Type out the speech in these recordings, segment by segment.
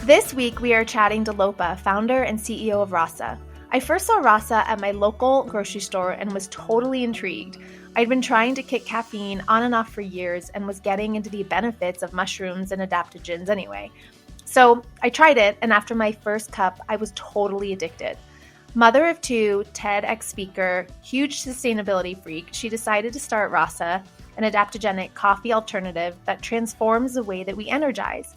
This week, we are chatting to Lopa, founder and CEO of Rasa. I first saw Rasa at my local grocery store and was totally intrigued. I'd been trying to kick caffeine on and off for years and was getting into the benefits of mushrooms and adaptogens anyway. So I tried it, and after my first cup, I was totally addicted. Mother of two, TEDx speaker, huge sustainability freak, she decided to start Rasa, an adaptogenic coffee alternative that transforms the way that we energize.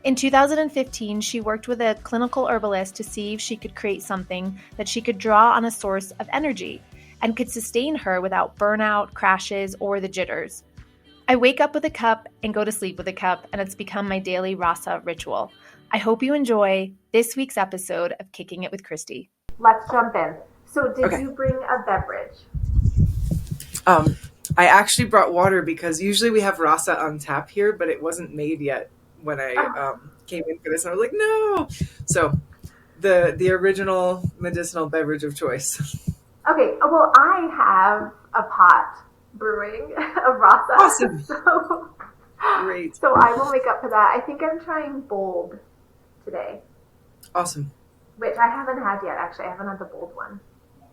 In 2015, she worked with a clinical herbalist to see if she could create something that she could draw on a source of energy and could sustain her without burnout, crashes, or the jitters. I wake up with a cup and go to sleep with a cup, and it's become my daily Rasa ritual. I hope you enjoy this week's episode of Kicking It with Kristy. Let's jump in. So did you bring a beverage? I actually brought water because usually we have Rasa on tap here, but it wasn't made yet when I came in for this. And I was like, no. So the original medicinal beverage of choice. Okay. Well, I have a pot brewing of Rasa. Awesome. So, great. So I will make up for that. I think I'm trying bold today. Awesome. Which I haven't had yet, actually. I haven't had the bold one.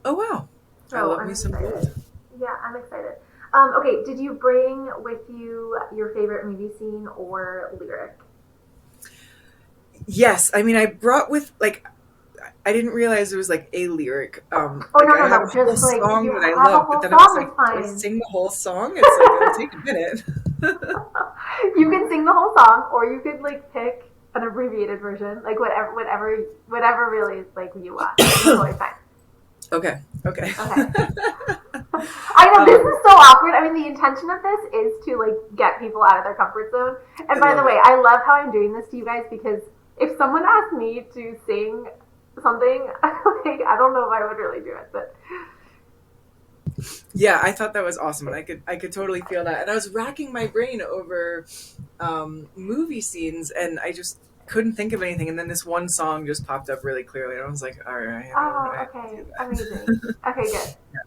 Oh, wow. So I love me some bold. Yeah, I'm excited. Okay, did you bring with you your favorite movie scene or lyric? Yes. I mean, I brought with, I didn't realize there was, a lyric. I have a whole song that I love, but then I was like, do I sing the whole song? It's it'll take a minute. You can sing the whole song, or you could, pick an abbreviated version, whatever really, you want. It's totally fine. Okay. I know, this is so awkward. I mean, the intention of this is to, get people out of their comfort zone. And by the way, I love how I'm doing this to you guys, because if someone asked me to sing something, I don't know if I would really do it, but... Yeah, I thought that was awesome, and I could totally feel that. And I was racking my brain over movie scenes, and I just couldn't think of anything. And then this one song just popped up really clearly, and I was like, all right. Okay, amazing. Okay, good. Yeah.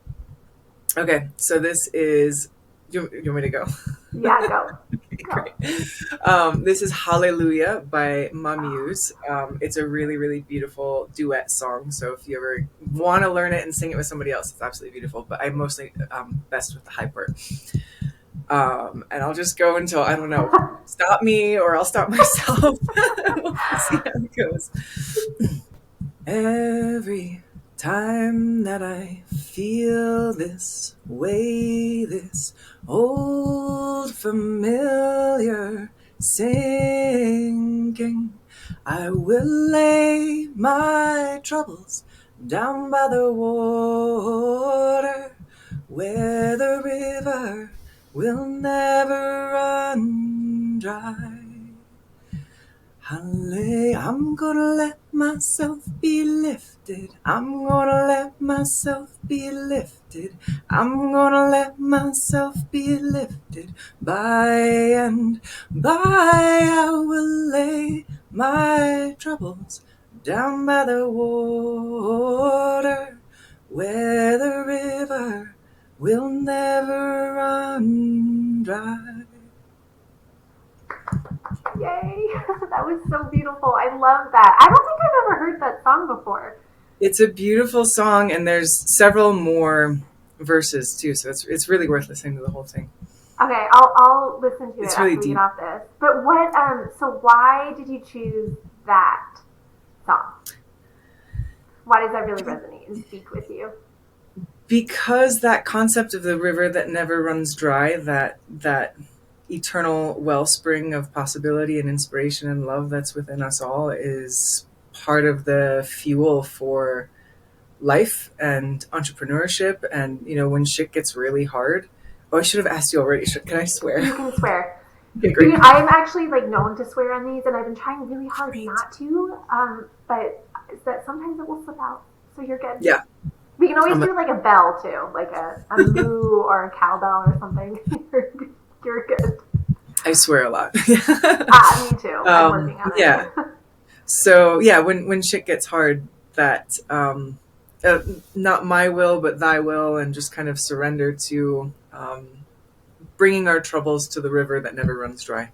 Okay, so this is... You want me to go? Yeah, go. Okay, great. This is Hallelujah by Mamuse. It's a really, really beautiful duet song. So if you ever want to learn it and sing it with somebody else, it's absolutely beautiful. But I'm mostly best with the high part. And I'll just go until, I don't know, stop me or I'll stop myself. We'll see how it goes. Every time that I feel this way, this old familiar sinking, I will lay my troubles down by the water, where the river will never run dry. I'm gonna let myself be lifted. I'm gonna let myself be lifted. I'm gonna let myself be lifted. By and by I will lay my troubles down by the water, where the river will never run dry. Yay! That was so beautiful. I love that. I don't think I've ever heard that song before. It's a beautiful song, and there's several more verses too, so it's really worth listening to the whole thing. Okay, I'll listen to it after really we get off this. But so why did you choose that song? Why does that really resonate and speak with you? Because that concept of the river that never runs dry, that eternal wellspring of possibility and inspiration and love that's within us all, is part of the fuel for life and entrepreneurship. And when shit gets really hard. Oh, I should have asked you already. Can I swear? You can swear. Okay, great. I'm actually known to swear on these, and I've been trying really hard not to. But that sometimes it will slip out. So you're good. Yeah. We can always do a bell too, like a moo or a cowbell or something. You're good. I swear a lot. Me too. I'm working on it. Yeah. So yeah, when shit gets hard, that not my will but thy will, and just kind of surrender to bringing our troubles to the river that never runs dry,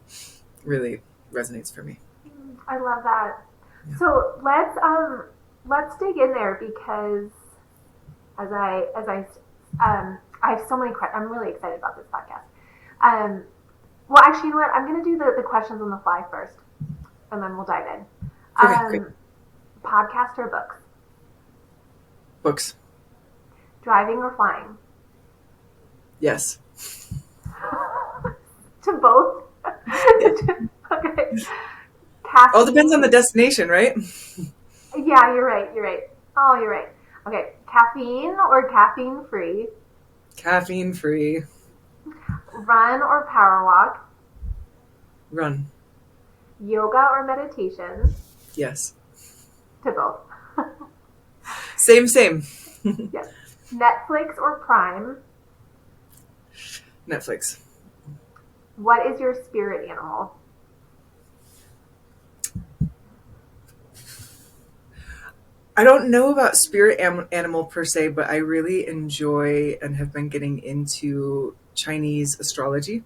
really resonates for me. I love that. So let's dig in there because I have so many questions. I'm really excited about this podcast. Well, actually, you know what? I'm going to do the questions on the fly first, and then we'll dive in. Okay, great. Podcast or books? Books. Driving or flying? Yes. To both? Okay. Caffeine. All depends on the destination, right? Yeah, you're right. Oh, you're right. Okay. Caffeine or caffeine free? Caffeine free. Run or power walk? Run. Yoga or meditation? Yes. To both. Same. Yes. Netflix or Prime? Netflix. What is your spirit animal? I don't know about spirit animal per se, but I really enjoy and have been getting into Chinese astrology.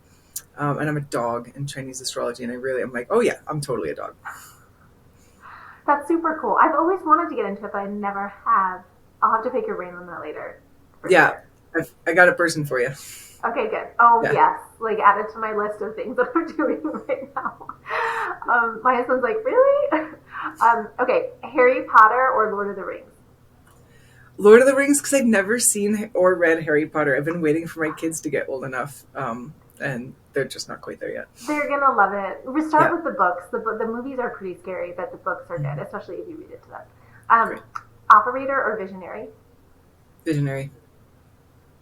And I'm a dog in Chinese astrology, and I'm like, oh yeah, I'm totally a dog. That's super cool. I've always wanted to get into it, but I never have. I'll have to pick your brain on that later. Yeah, Sure. I got a person for you. Okay, good. Oh, Yeah. Yes. Like, add it to my list of things that I'm doing right now. My husband's like, really? Okay, Harry Potter or Lord of the Rings? Lord of the Rings, because I've never seen or read Harry Potter. I've been waiting for my kids to get old enough, and they're just not quite there yet. They're going to love it. We start Yeah. with the books. The movies are pretty scary, but the books are good, especially if you read it to them. Great. Operator or visionary? Visionary.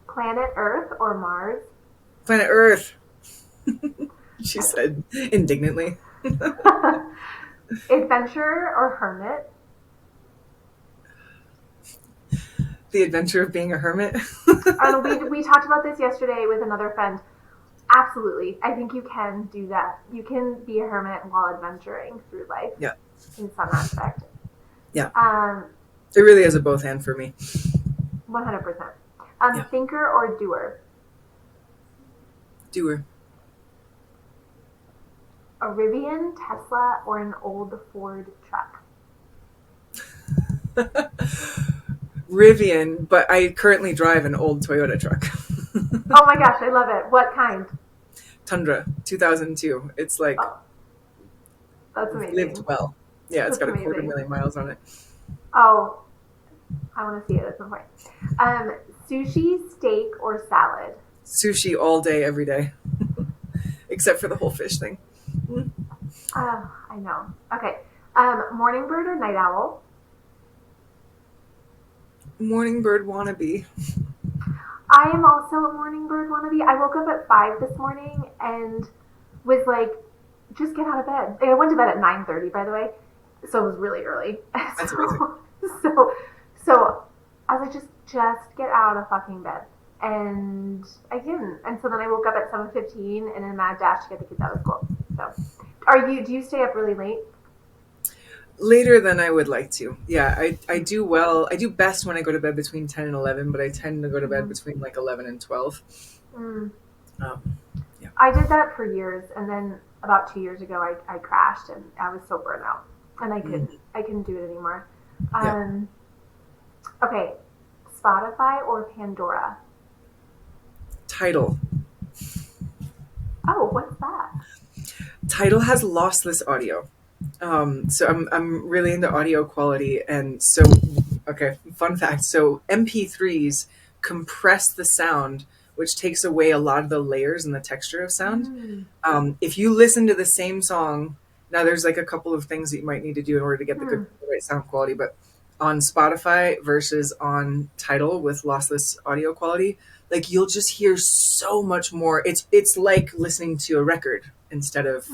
Planet Earth or Mars? Planet Earth, she said indignantly. Adventurer or hermit? The adventure of being a hermit. We talked about this yesterday with another friend. Absolutely. I think you can do that. You can be a hermit while adventuring through life. Yeah. In some aspect. Yeah. It really is a both and for me. 100%. Yeah. Thinker or doer? Doer. A Rivian, Tesla, or an old Ford truck? Rivian, but I currently drive an old Toyota truck. Oh my gosh, I love it. What kind? Tundra, 2002. It's like, That's amazing. lived well. Yeah, it's That's got a amazing. 250,000 miles on it. Oh, I want to see it at some point. Sushi, steak, or salad? Sushi all day, every day. Except for the whole fish thing. I know. Okay. Morning bird or night owl? Morning bird wannabe. I am also a morning bird wannabe. I woke up at 5 this morning and was like, just get out of bed. I went to bed at 9:30, by the way, so it was really early. That's amazing. So I was like, just get out of fucking bed. And I didn't. And so then I woke up at 7:15 and in a mad dash to get the kids out of school. So do you stay up really late? Later than I would like to. Yeah, I do well. I do best when I go to bed between 10 and 11, but I tend to go to bed between like 11 and 12. Yeah. I did that for years, and then about 2 years ago, I crashed, and I was so burnt out, and I couldn't do it anymore. Okay, Spotify or Pandora? Tidal. Oh, what's that? Tidal has lossless audio. So I'm really into audio quality, and so okay, fun fact. So MP3s compress the sound, which takes away a lot of the layers and the texture of sound. If you listen to the same song, now there's like a couple of things that you might need to do in order to get the right sound quality, but on Spotify versus on Tidal with lossless audio quality, like you'll just hear so much more. It's like listening to a record instead of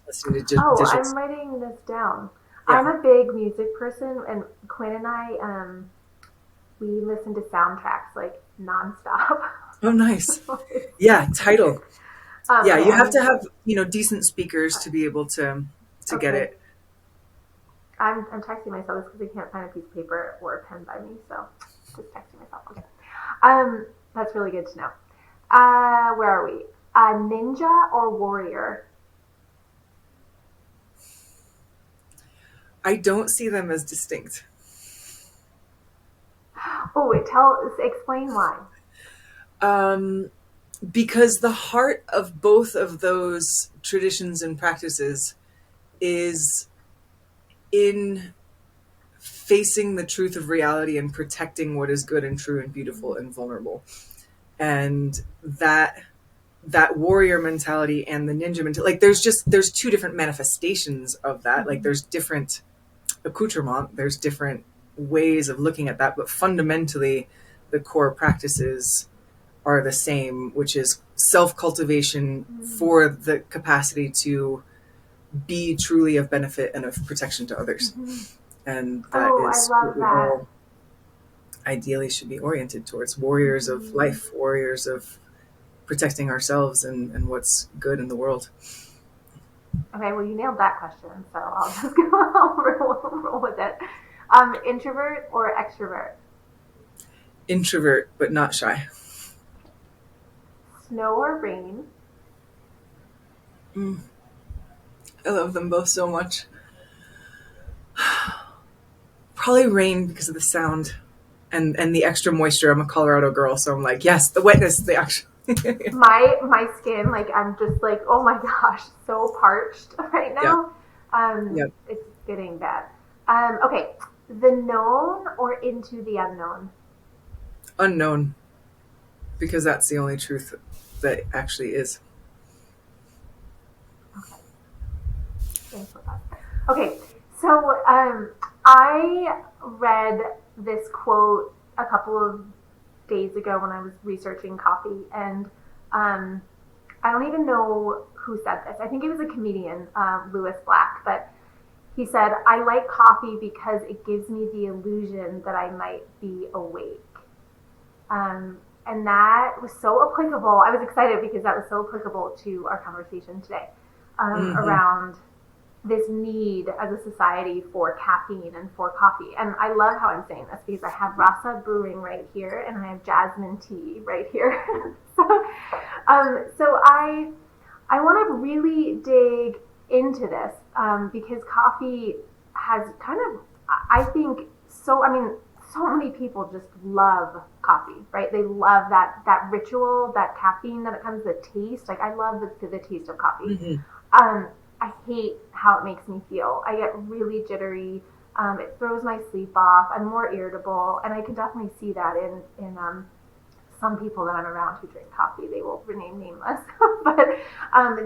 listening to digital. I'm writing this down. Yeah. I'm a big music person, and Quinn and I, we listen to soundtracks like nonstop. Oh, nice. Yeah, Tidal. Yeah, you have to have decent speakers to be able to get it. I'm texting myself because I can't find a piece of paper or a pen by me, so just texting myself. Okay. That's really good to know. Where are we? Ninja or warrior? I don't see them as distinct. Oh, explain why. Because the heart of both of those traditions and practices is in facing the truth of reality and protecting what is good and true and beautiful and vulnerable. And that warrior mentality and the ninja mentality, like there's two different manifestations of that. Like there's different accoutrement, there's different ways of looking at that, but fundamentally the core practices are the same, which is self-cultivation for the capacity to be truly of benefit and of protection to others. And that is what we all ideally should be oriented towards. Warriors of life, warriors of protecting ourselves and what's good in the world. Okay, well, you nailed that question, so I'll just roll with it. Introvert or extrovert? Introvert, but not shy. Snow or rain? I love them both so much. Probably rain because of the sound and the extra moisture. I'm a Colorado girl, so I'm like, yes, the wetness, the actual. my skin, like I'm just like, oh my gosh, so parched right now. Yep. It's getting bad. Okay, the known or into the unknown? Unknown, because that's the only truth that actually is. Okay. Thanks for that. Okay, so I read this quote a couple of days ago when I was researching coffee, and I don't even know who said this. I think it was a comedian, Lewis Black, but he said, "I like coffee because it gives me the illusion that I might be awake." And that was so applicable. I was excited because that was so applicable to our conversation today around this need as a society for caffeine and for coffee. And I love how I'm saying this because I have Rasa brewing right here and I have jasmine tea right here. so I want to really dig into this because coffee has kind of, I think, so many people just love coffee, right? They love that ritual, that caffeine that it comes, the taste. Like I love the taste of coffee. I hate how it makes me feel. I get really jittery. It throws my sleep off. I'm more irritable, and I can definitely see that in some people that I'm around who drink coffee. They will remain nameless, but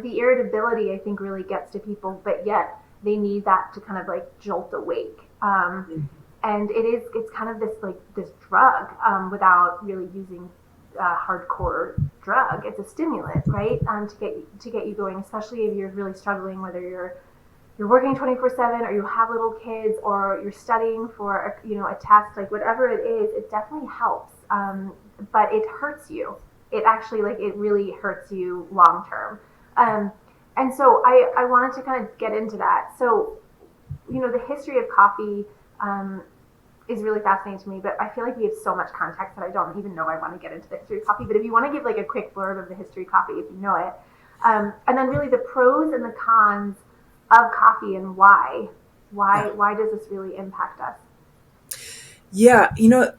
the irritability I think really gets to people. But yet they need that to kind of like jolt awake. And it's kind of this drug without really using hardcore drug. It's a stimulant, right? To get you going, especially if you're really struggling, whether you're working 24/7 or you have little kids or you're studying for a test, like whatever it is, it definitely helps. But it hurts you. It actually it really hurts you long term. And so I wanted to kind of get into that. So the history of coffee is really fascinating to me, but I feel like we have so much context that I don't even know I want to get into the history of coffee. But if you want to give like a quick blurb of the history of coffee, if you know it, and then really the pros and the cons of coffee and why does this really impact us? Yeah,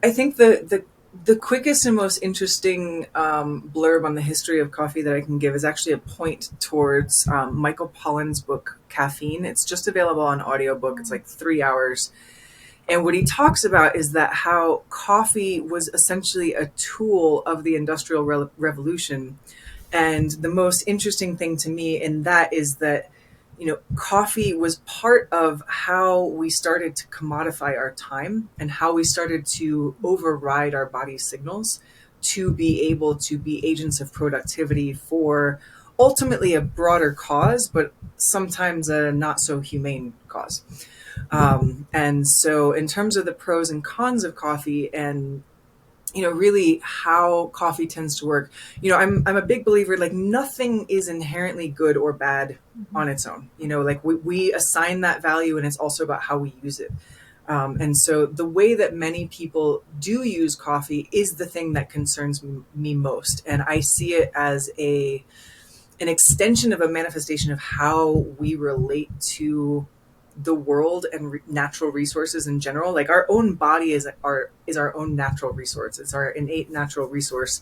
I think the quickest and most interesting blurb on the history of coffee that I can give is actually a point towards Michael Pollan's book, Caffeine. It's just available on audiobook. It's like 3 hours. And what he talks about is that how coffee was essentially a tool of the Industrial Revolution. And the most interesting thing to me in that is that, coffee was part of how we started to commodify our time and how we started to override our body's signals to be able to be agents of productivity for ultimately a broader cause, but sometimes a not so humane cause. And so in terms of the pros and cons of coffee and, really how coffee tends to work, I'm a big believer, like nothing is inherently good or bad on its own, like we assign that value and it's also about how we use it. And so the way that many people do use coffee is the thing that concerns me most. And I see it as an extension of a manifestation of how we relate to the world and natural resources in general. Like our own body is our own natural resource. It's our innate natural resource.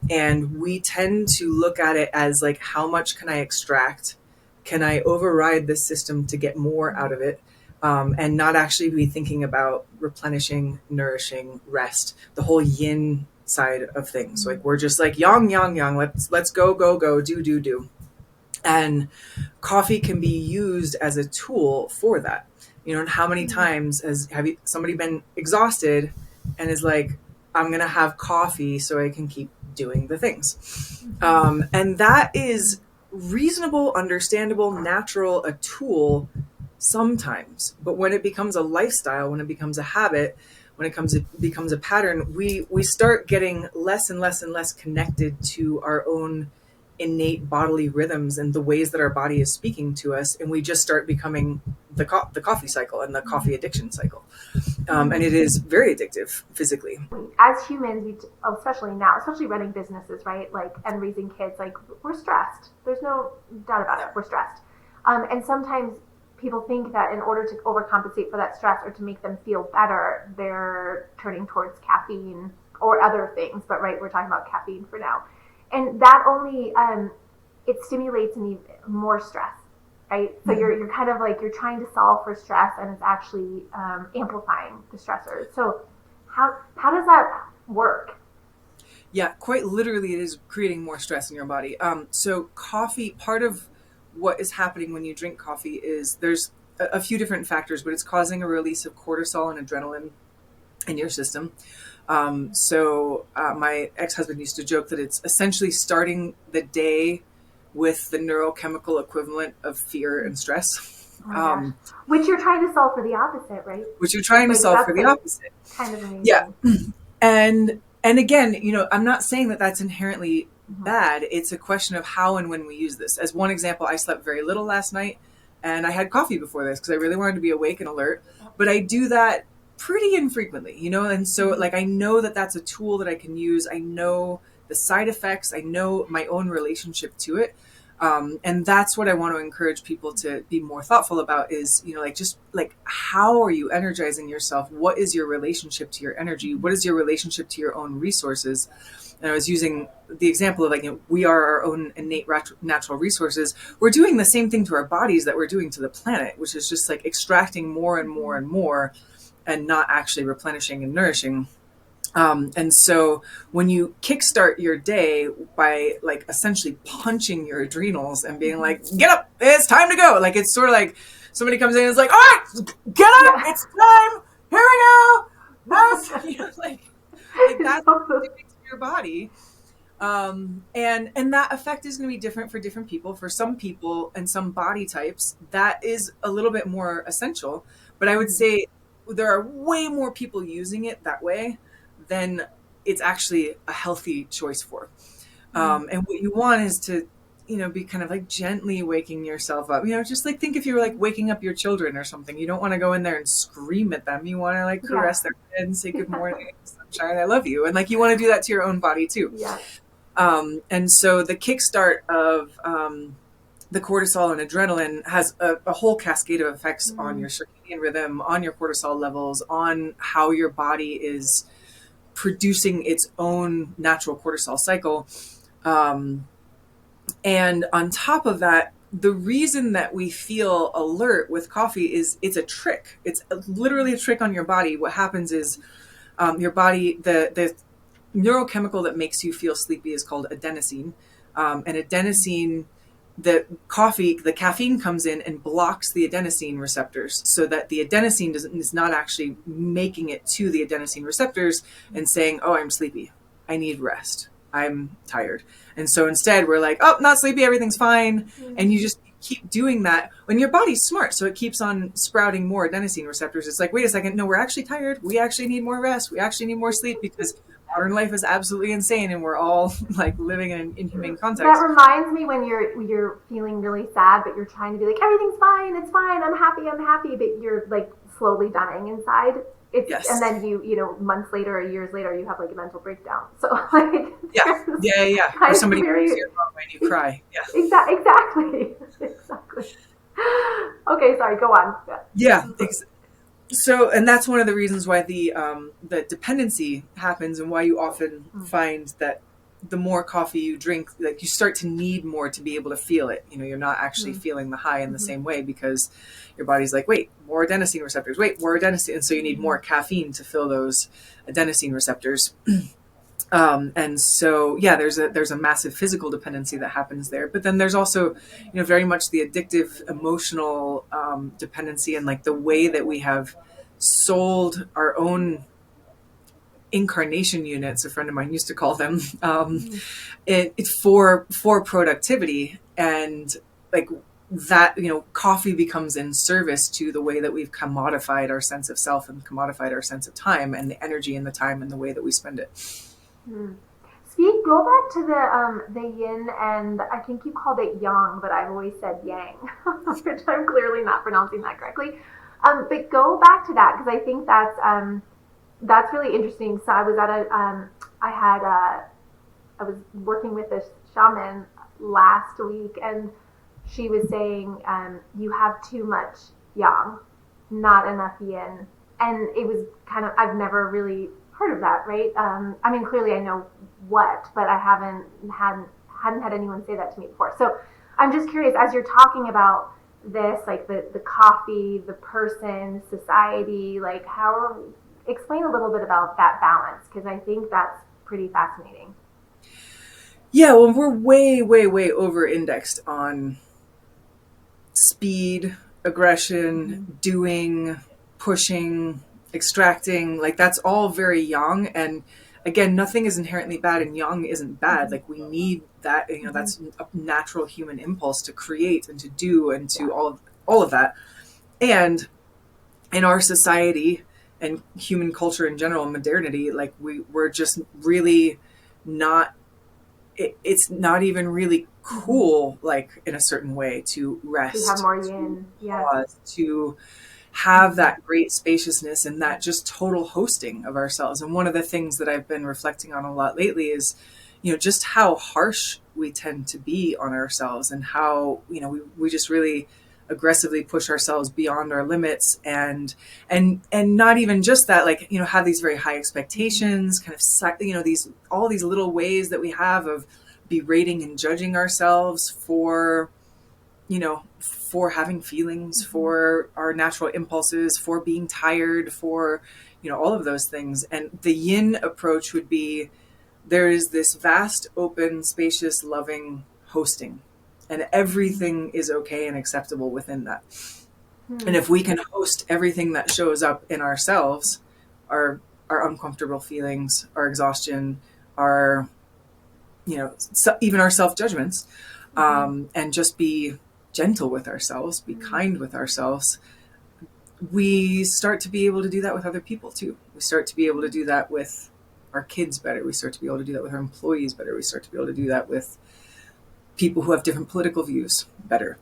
And we tend to look at it as like, how much can I extract? Can I override this system to get more out of it? And not actually be thinking about replenishing, nourishing, rest, the whole yin side of things. Like we're just like yang, yang, yang, let's go, do. And coffee can be used as a tool for that. And how many times have somebody been exhausted and is like, I'm going to have coffee so I can keep doing the things. And that is reasonable, understandable, natural, a tool sometimes. But when it becomes a lifestyle, when it becomes a habit, when it becomes a pattern, we start getting less and less and less connected to our own innate bodily rhythms and the ways that our body is speaking to us. And we just start becoming the coffee cycle and the coffee addiction cycle. And it is very addictive physically. As humans, especially now, especially running businesses, right? Like, and raising kids, like we're stressed. There's no doubt about it. We're stressed. And sometimes people think that in order to overcompensate for that stress or to make them feel better, they're turning towards caffeine or other things. But right, we're talking about caffeine for now. And that only, it stimulates more stress, right? So you're kind of like, you're trying to solve for stress and it's actually amplifying the stressors. So how does that work? Yeah, quite literally it is creating more stress in your body. So coffee, part of what is happening when you drink coffee is there's a few different factors, but it's causing a release of cortisol and adrenaline in your system. So my ex-husband used to joke that it's essentially starting the day with the neurochemical equivalent of fear and stress. Which you're trying to solve for the opposite, right? Which you're trying to solve for the opposite. Kind of amazing. Yeah. And again, I'm not saying that that's inherently bad. It's a question of how and when we use this. As one example, I slept very little last night and I had coffee before this because I really wanted to be awake and alert. But I do that pretty infrequently, and so like I know that that's a tool that I can use. I know the side effects. I know my own relationship to it. And that's what I want to encourage people to be more thoughtful about is, just like, how are you energizing yourself? What is your relationship to your energy? What is your relationship to your own resources? And I was using the example of like, we are our own innate natural resources. We're doing the same thing to our bodies that we're doing to the planet, which is just like extracting more and more and more and not actually replenishing and nourishing. And so when you kickstart your day by like essentially punching your adrenals and being like, get up, it's time to go. Like, it's sort of like somebody comes in and is like, all right, get up, it's time, here we go. That's, like that's what you're doing to your body. And that effect is going to be different for different people. For some people and some body types, that is a little bit more essential. But I would say there are way more people using it that way than it's actually a healthy choice for. And what you want is to, be kind of like gently waking yourself up. Just like think if you were like waking up your children or something. You don't want to go in there and scream at them. You want to like caress their head and say good morning, sunshine, I love you. And like you want to do that to your own body too. Yeah. And so the kickstart of the cortisol and adrenaline has a whole cascade of effects on your circadian rhythm, on your cortisol levels, on how your body is producing its own natural cortisol cycle. And on top of that, the reason that we feel alert with coffee is it's a trick. It's literally a trick on your body. What happens is your body, the neurochemical that makes you feel sleepy is called adenosine. And adenosine, the caffeine comes in and blocks the adenosine receptors so that the adenosine is not actually making it to the adenosine receptors and saying, oh, I'm sleepy. I need rest. I'm tired. And so instead we're like, oh, not sleepy. Everything's fine. And you just keep doing that when your body's smart. So it keeps on sprouting more adenosine receptors. It's like, wait a second. No, we're actually tired. We actually need more rest. We actually need more sleep because modern life is absolutely insane and we're all like living in an inhumane context. That reminds me when you're feeling really sad, but you're trying to be like, everything's fine, it's fine, I'm happy, but you're like slowly dying inside. Yes. And then you months later or years later, you have like a mental breakdown. So like, yeah. Or somebody breaks your arm and you cry. Yeah. Exactly. Okay, sorry, go on. Yeah. So, and that's one of the reasons why the dependency happens, and why you often find that the more coffee you drink, like you start to need more to be able to feel it. You're not actually feeling the high in the same way, because your body's like, wait, more adenosine receptors, wait, more adenosine. And so you need more caffeine to fill those adenosine receptors. And so, yeah, there's a massive physical dependency that happens there. But then there's also, very much the addictive emotional dependency, and like the way that we have sold our own incarnation units, a friend of mine used to call them, for productivity. And like that, coffee becomes in service to the way that we've commodified our sense of self and commodified our sense of time, and the energy and the time and the way that we spend it. Go back to the yin, and I think you called it yang, but I've always said yang, which I'm clearly not pronouncing that correctly. But go back to that, because I think that's really interesting. So I was at I was working with this shaman last week, and she was saying, you have too much yang, not enough yin. And it was kind of, I've never really heard of that, right? I mean, clearly I know what, but I hadn't had anyone say that to me before. So I'm just curious, as you're talking about this, like the coffee, the person, society, like explain a little bit about that balance, because I think that's pretty fascinating. Yeah, well, we're way, way, way over indexed on speed, aggression, doing, pushing, extracting. Like that's all very yang. And again, nothing is inherently bad, and yang isn't bad. Like we need that, that's a natural human impulse to create and to do and to all of that. And in our society and human culture in general, modernity, like we're just really not, it's not even really cool, like in a certain way, to rest, to have more yin, to have that great spaciousness and that just total hosting of ourselves. And one of the things that I've been reflecting on a lot lately is, just how harsh we tend to be on ourselves, and how, we just really aggressively push ourselves beyond our limits, and not even just that, like, have these very high expectations, kind of, all these little ways that we have of berating and judging ourselves for having feelings, for our natural impulses, for being tired, for, all of those things. And the yin approach would be, there is this vast, open, spacious, loving hosting, and everything is okay and acceptable within that. And if we can host everything that shows up in ourselves, our uncomfortable feelings, our exhaustion, our, even our self-judgments, and just be gentle with ourselves, be kind with ourselves, we start to be able to do that with other people too. We start to be able to do that with our kids better. We start to be able to do that with our employees better. We start to be able to do that with people who have different political views better.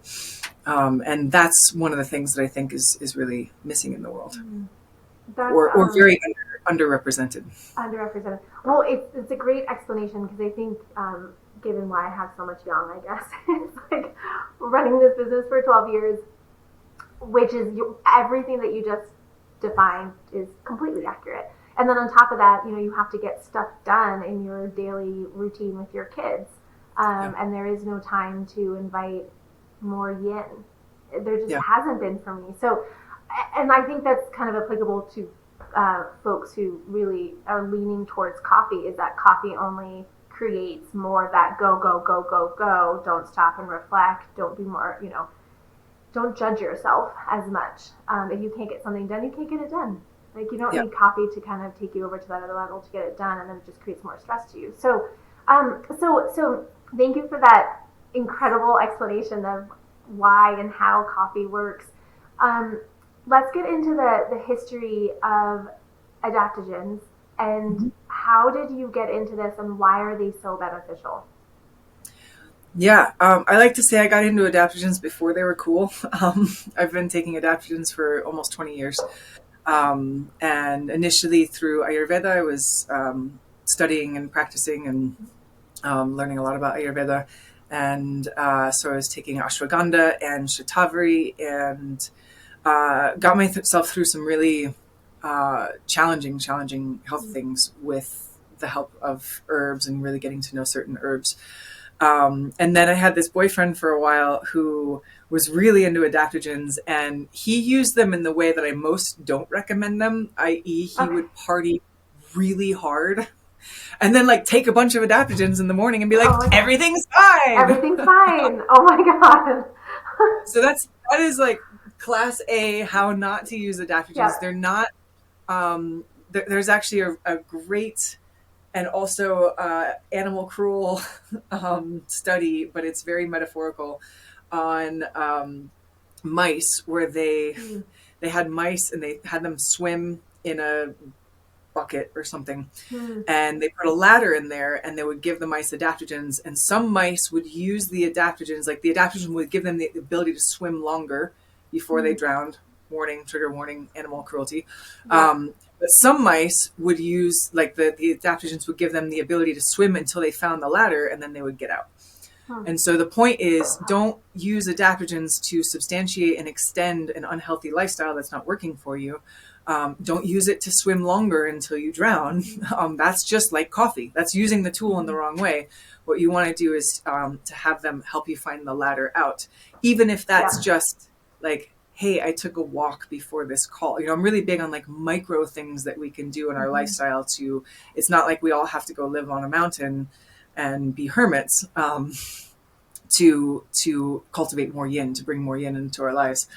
And that's one of the things that I think is really missing in the world, or very underrepresented. Underrepresented. Well, it's a great explanation, because I think, given why I have so much yang, I guess, it's like running this business for 12 years, which is everything that you just defined is completely accurate. And then on top of that, you have to get stuff done in your daily routine with your kids. And there is no time to invite more yin. There just hasn't been for me. So, and I think that's kind of applicable to folks who really are leaning towards coffee, is that coffee only creates more of that go, go, go, go, go. Don't stop and reflect. Don't be more, don't judge yourself as much. If you can't get something done, you can't get it done. Like, you don't need coffee to kind of take you over to that other level to get it done, and then it just creates more stress to you. So, so thank you for that incredible explanation of why and how coffee works. Let's get into the history of adaptogens, and how did you get into this, and why are they so beneficial? Yeah, I like to say I got into adaptogens before they were cool. I've been taking adaptogens for almost 20 years. And initially through Ayurveda, I was studying and practicing and learning a lot about Ayurveda. And so I was taking ashwagandha and shatavari, and got myself through some really challenging health things with the help of herbs and really getting to know certain herbs. And then I had this boyfriend for a while who was really into adaptogens, and he used them in the way that I most don't recommend them, i.e. he would party really hard and then like take a bunch of adaptogens in the morning and be like, everything's fine. Everything's fine. Oh my God. So that is like class A, how not to use adaptogens. Yeah. They're not, there's actually a great and also animal cruel study, but it's very metaphorical, on mice, where they had mice and they had them swim in a bucket or something, and they put a ladder in there, and they would give the mice adaptogens, and some mice would use the adaptogens, like the adaptogen would give them the ability to swim longer before they drowned. Warning, trigger warning, animal cruelty. But some mice would use, like the adaptogens would give them the ability to swim until they found the ladder, and then they would get out. And so the point is, don't use adaptogens to substantiate and extend an unhealthy lifestyle that's not working for you. Don't use it to swim longer until you drown. That's just like coffee. That's using the tool in the wrong way. What you want to do is to have them help you find the ladder out, even if that's just like, hey, I took a walk before this call. You know, I'm really big on like micro things that we can do in our lifestyle to, it's not like we all have to go live on a mountain and be hermits, to cultivate more yin, to bring more yin into our lives.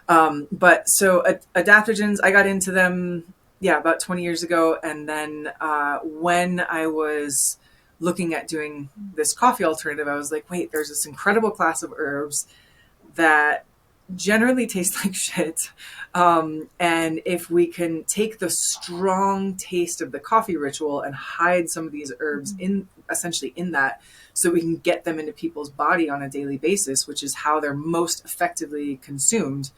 But so adaptogens, I got into them, about 20 years ago. And then when I was looking at doing this coffee alternative, I was like, wait, there's this incredible class of herbs that generally taste like shit. And if we can take the strong taste of the coffee ritual and hide some of these herbs essentially in that, so we can get them into people's body on a daily basis, which is how they're most effectively consumed.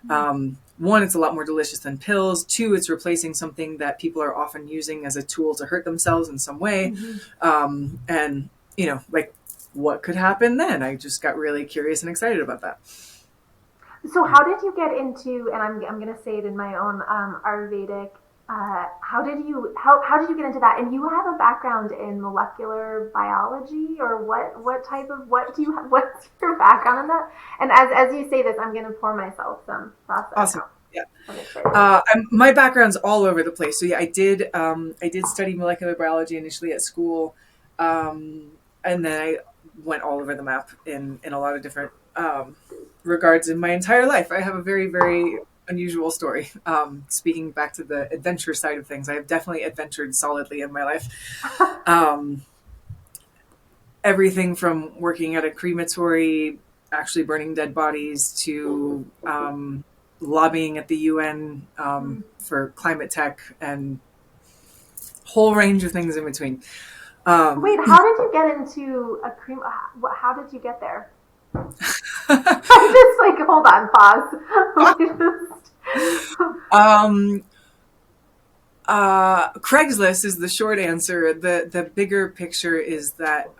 One, it's a lot more delicious than pills. Two, it's replacing something that people are often using as a tool to hurt themselves in some way. And, you know, like, what could happen then? I just got really curious and excited about that. So how did you get into, and I'm going to say it in my own Ayurvedic, how did you get into that? And you have a background in molecular biology, or what's your background in that? And as you say this, I'm going to pour myself some Rasa. Awesome. Yeah. My background's all over the place. So yeah, I did study molecular biology initially at school. And then I went all over the map in a lot of different regards in my entire life. I have a very, very unusual story. Speaking back to the adventure side of things, I have definitely adventured solidly in my life. Everything from working at a crematory, actually burning dead bodies, to lobbying at the UN for climate tech, and whole range of things in between. Wait, how did you get into a creme? How did you get there? I'm just like, hold on, pause. Craigslist is the short answer. The bigger picture is that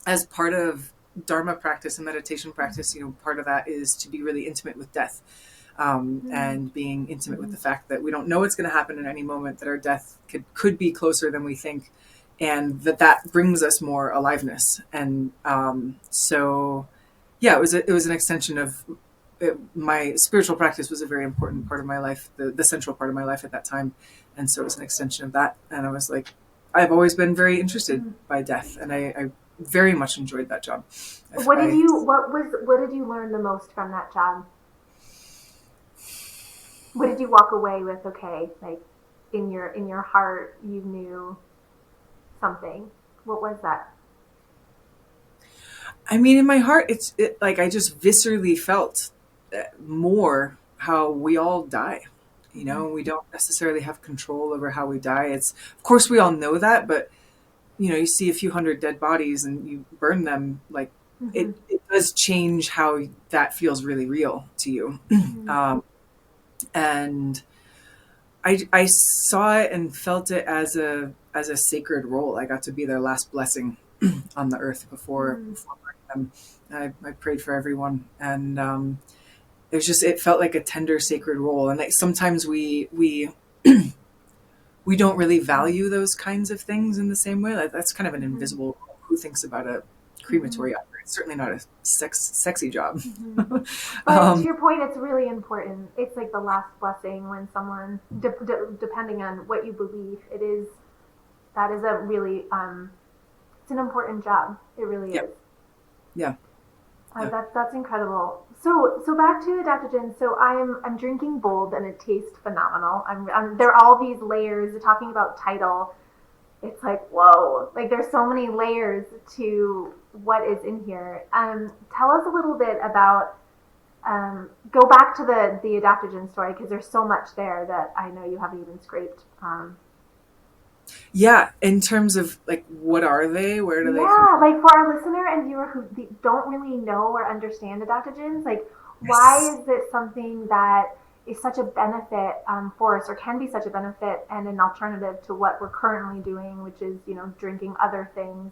as part of Dharma practice and meditation practice, you know, part of that is to be really intimate with death, and being intimate with the fact that we don't know what's going to happen at any moment, that our death could be closer than we think, and that brings us more aliveness. And so yeah, it was an extension of my spiritual practice. Was a very important part of my life, the central part of my life at that time. And so it was an extension of that. And I was like, I've always been very interested by death, and I very much enjoyed that job. What did you learn the most from that job? What did you walk away with? Okay, like in your heart, you knew something. What was that? I mean, in my heart, it's like I just viscerally felt more how we all die. You know, we don't necessarily have control over how we die. Of course, we all know that, but you know, you see a few hundred dead bodies and you burn them, like it does change how that feels really real to you. And I saw it and felt it as a sacred role. I got to be their last blessing. on the earth before burning them. I prayed for everyone, and it felt like a tender, sacred role. And sometimes we don't really value those kinds of things in the same way. Like, that's kind of an invisible. Who thinks about a crematory opera? It's certainly not a sexy job. But to your point, it's really important. It's like the last blessing when someone, depending on what you believe, that is a really, it's an important job. It really is. Yeah. That's incredible. So back to adaptogens. So I'm drinking Bold, and it tastes phenomenal. There are all these layers. Talking about title, it's like, whoa! Like, there's so many layers to what is in here. Tell us a little bit about. Go back to the adaptogen story, because there's so much there that I know you haven't even scraped. Yeah, in terms of like, what are they? Where do they come Yeah, like for our listener and viewer who don't really know or understand adaptogens, like, why is it something that is such a benefit for us, or can be such a benefit and an alternative to what we're currently doing, which is, drinking other things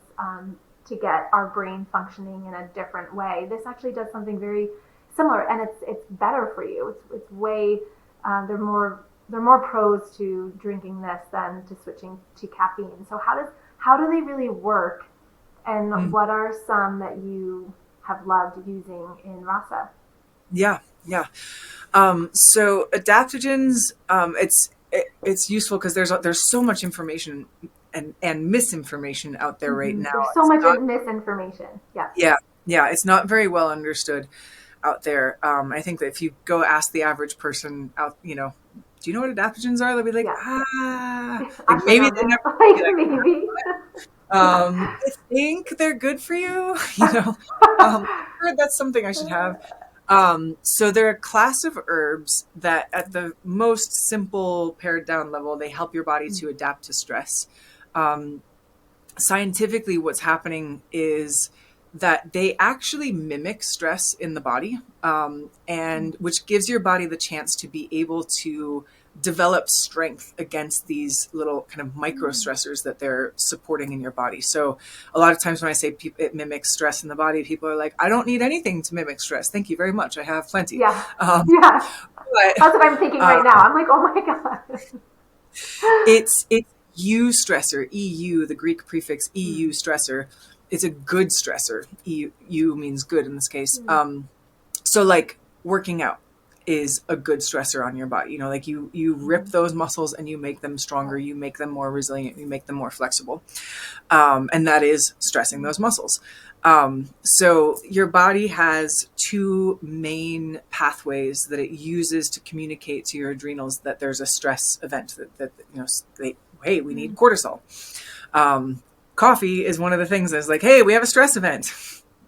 to get our brain functioning in a different way. This actually does something very similar, and it's better for you. It's way there are more pros to drinking this than to switching to caffeine. So how do they really work, and what are some that you have loved using in Rasa? Yeah. So adaptogens, it's useful because there's so much information and misinformation out there right now. There's so much misinformation. Yeah. It's not very well understood out there. I think that if you go ask the average person out, do you know what adaptogens are? They'll be like, like, maybe they never. Maybe. I think they're good for you. I've heard that's something I should have. So they're a class of herbs that, at the most simple, pared down level, they help your body to adapt to stress. Scientifically, what's happening is that they actually mimic stress in the body, and which gives your body the chance to be able to develop strength against these little kind of micro stressors that they're supporting in your body. So a lot of times when I say it mimics stress in the body, people are like, I don't need anything to mimic stress. Thank you very much. I have plenty. Yeah. But, that's what I'm thinking right now. I'm like, oh my God. It's EU stressor, EU, the Greek prefix EU stressor. It's a good stressor. EU means good in this case. So like working out is a good stressor on your body. Like you rip those muscles and you make them stronger, you make them more resilient, you make them more flexible. And that is stressing those muscles. So your body has two main pathways that it uses to communicate to your adrenals that there's a stress event, that hey, we need cortisol. Coffee is one of the things that's like, hey, we have a stress event.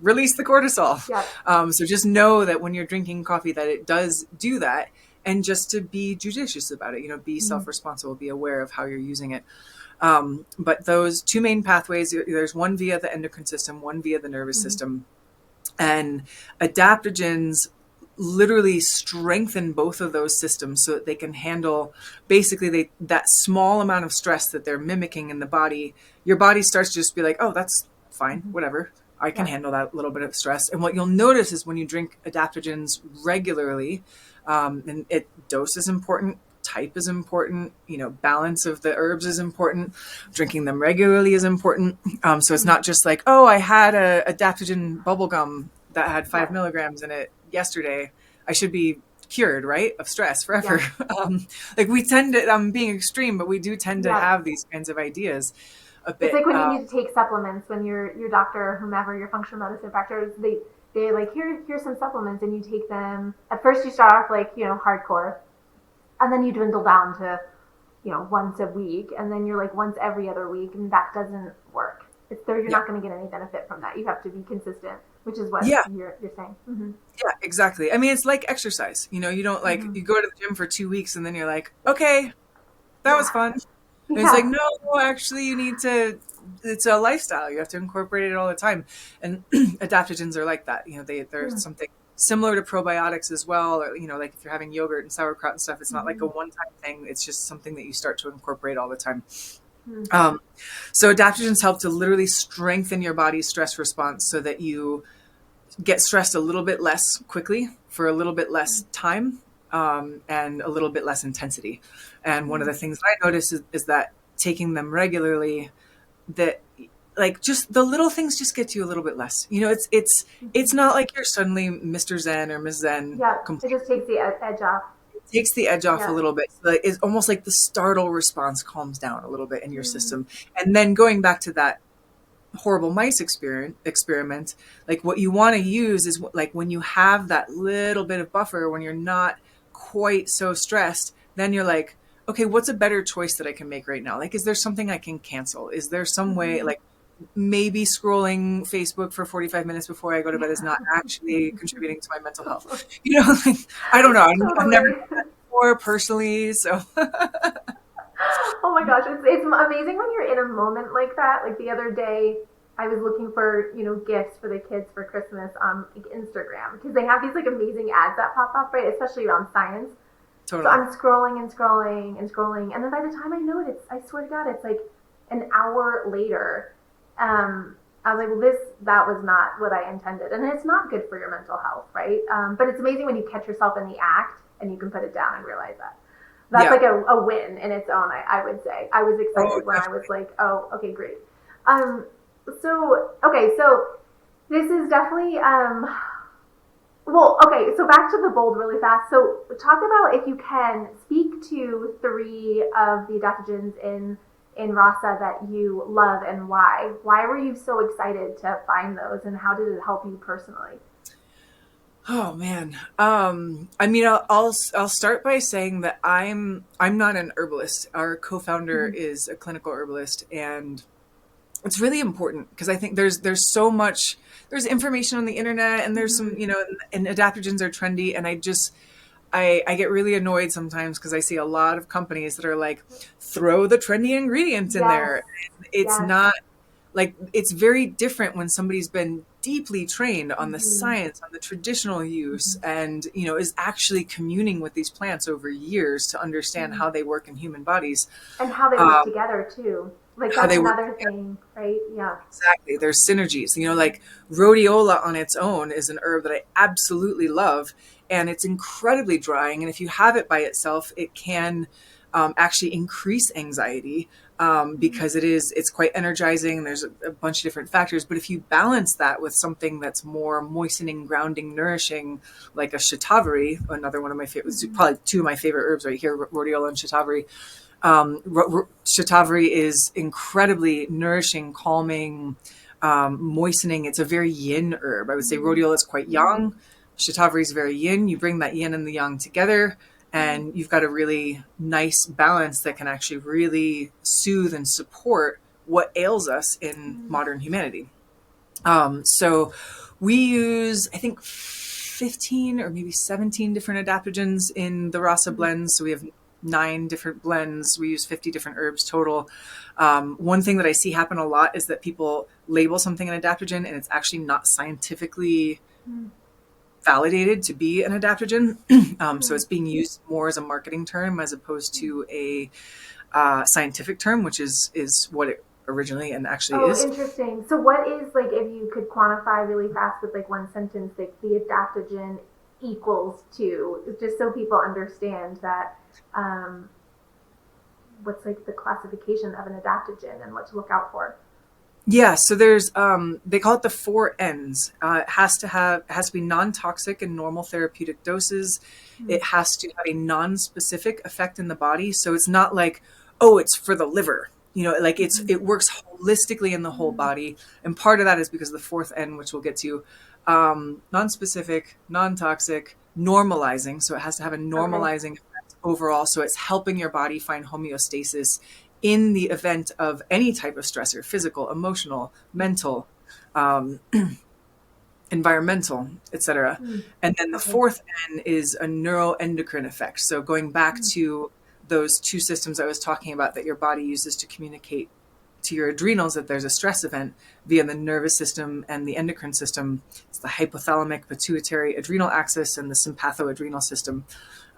Release the cortisol. Yeah. So just know that when you're drinking coffee that it does do that, and just to be judicious about it, be self-responsible, be aware of how you're using it. But those two main pathways, there's one via the endocrine system, one via the nervous system. And adaptogens literally strengthen both of those systems so that they can handle basically that small amount of stress that they're mimicking in the body. Your body starts to just be like, oh, that's fine, whatever. I can handle that little bit of stress. And what you'll notice is when you drink adaptogens regularly, and dose is important, type is important, balance of the herbs is important, drinking them regularly is important. So it's not just like, oh, I had a adaptogen bubble gum that had 5 milligrams in it yesterday, I should be cured, right, of stress forever. Like we tend to, I'm being extreme, but we do tend to have these kinds of ideas. It's like when you need to take supplements, when your doctor or whomever, your functional medicine practitioner, they're like, here's some supplements, and you take them. At first you start off like, hardcore, and then you dwindle down to, once a week, and then you're like once every other week, and that doesn't work. You're not going to get any benefit from that. You have to be consistent, which is what you're saying. Yeah, exactly. I mean, it's like exercise. You don't like, you go to the gym for 2 weeks and then you're like, okay, that was fun. And it's like, no, actually you need to, it's a lifestyle. You have to incorporate it all the time. And adaptogens are like that. They're something similar to probiotics as well. Or, like if you're having yogurt and sauerkraut and stuff, it's not like a one-time thing. It's just something that you start to incorporate all the time. So adaptogens help to literally strengthen your body's stress response so that you get stressed a little bit less quickly for a little bit less time, and a little bit less intensity. And one of the things I notice is that taking them regularly, that like just the little things just get you a little bit less. It's not like you're suddenly Mr. Zen or Ms. Zen. Yeah, it just takes the edge off. Takes the edge off Yeah. a little bit. So it's almost like the startle response calms down a little bit in your system. And then going back to that horrible mice experiment, like what you want to use is like when you have that little bit of buffer, when you're not quite so stressed, then you're like, okay, what's a better choice that I can make right now? Like, is there something I can cancel? Is there some way, like maybe scrolling Facebook for 45 minutes before I go to bed is not actually contributing to my mental health? Like, I don't know. I've never done that before personally, so. Oh my gosh, it's amazing when you're in a moment like that. Like the other day, I was looking for gifts for the kids for Christmas on like Instagram, because they have these like amazing ads that pop up, right? Especially around science. Totally. So I'm scrolling and scrolling and scrolling, and then by the time I know it, I swear to God, it's like an hour later. I was like, well, that was not what I intended, and it's not good for your mental health, right? But it's amazing when you catch yourself in the act and you can put it down and realize that. That's like a win in its own, I would say. I was excited when I was like, oh, okay, great. So this is definitely, so back to the bold really fast. So talk about, if you can, speak to 3 of the adaptogens in Rasa that you love and why. Why were you so excited to find those, and how did it help you personally? Oh man. I mean, I'll start by saying that I'm not an herbalist. Our co-founder is a clinical herbalist, and it's really important because I think there's so much, there's information on the internet, and there's some, and adaptogens are trendy, and I get really annoyed sometimes because I see a lot of companies that are like, throw the trendy ingredients in there. And it's not like, it's very different when somebody's been deeply trained on the science, on the traditional use, and is actually communing with these plants over years to understand how they work in human bodies and how they work together too. Like that's another thing, right? Yeah, exactly. There's synergies. Like rhodiola on its own is an herb that I absolutely love, and it's incredibly drying. And if you have it by itself, it can actually increase anxiety. Because it's quite energizing. There's a bunch of different factors, but if you balance that with something that's more moistening, grounding, nourishing, like a shatavari, another one of my favorites, probably 2 of my favorite herbs right here, rhodiola and shatavari. Shatavari is incredibly nourishing, calming, moistening. It's a very yin herb. I would say rhodiola is quite yang. Shatavari is very yin. You bring that yin and the yang together, and you've got a really nice balance that can actually really soothe and support what ails us in modern humanity. So we use, I think, 15 or maybe 17 different adaptogens in the Rasa blends. So we have 9 different blends. We use 50 different herbs total. One thing that I see happen a lot is that people label something an adaptogen, and it's actually not scientifically validated to be an adaptogen. So it's being used more as a marketing term as opposed to a scientific term, which is what it originally and actually is. Oh, interesting. So what is, like, if you could quantify really fast with like one sentence, like the adaptogen equals to, just so people understand that, what's like the classification of an adaptogen and what to look out for? Yeah, so there's they call it the 4 N's. It has to be non-toxic in normal therapeutic doses. It has to have a non-specific effect in the body. So it's not like, oh, it's for the liver. Like it works holistically in the whole body. And part of that is because of the 4th N, which we'll get to, non-specific, non-toxic, normalizing. So it has to have a normalizing effect overall. So it's helping your body find homeostasis in the event of any type of stressor, physical, emotional, mental, environmental, etc. And then the 4th N is a neuroendocrine effect. So going back to those 2 systems I was talking about that your body uses to communicate to your adrenals that there's a stress event via the nervous system and the endocrine system. It's the hypothalamic pituitary adrenal axis and the sympathoadrenal system.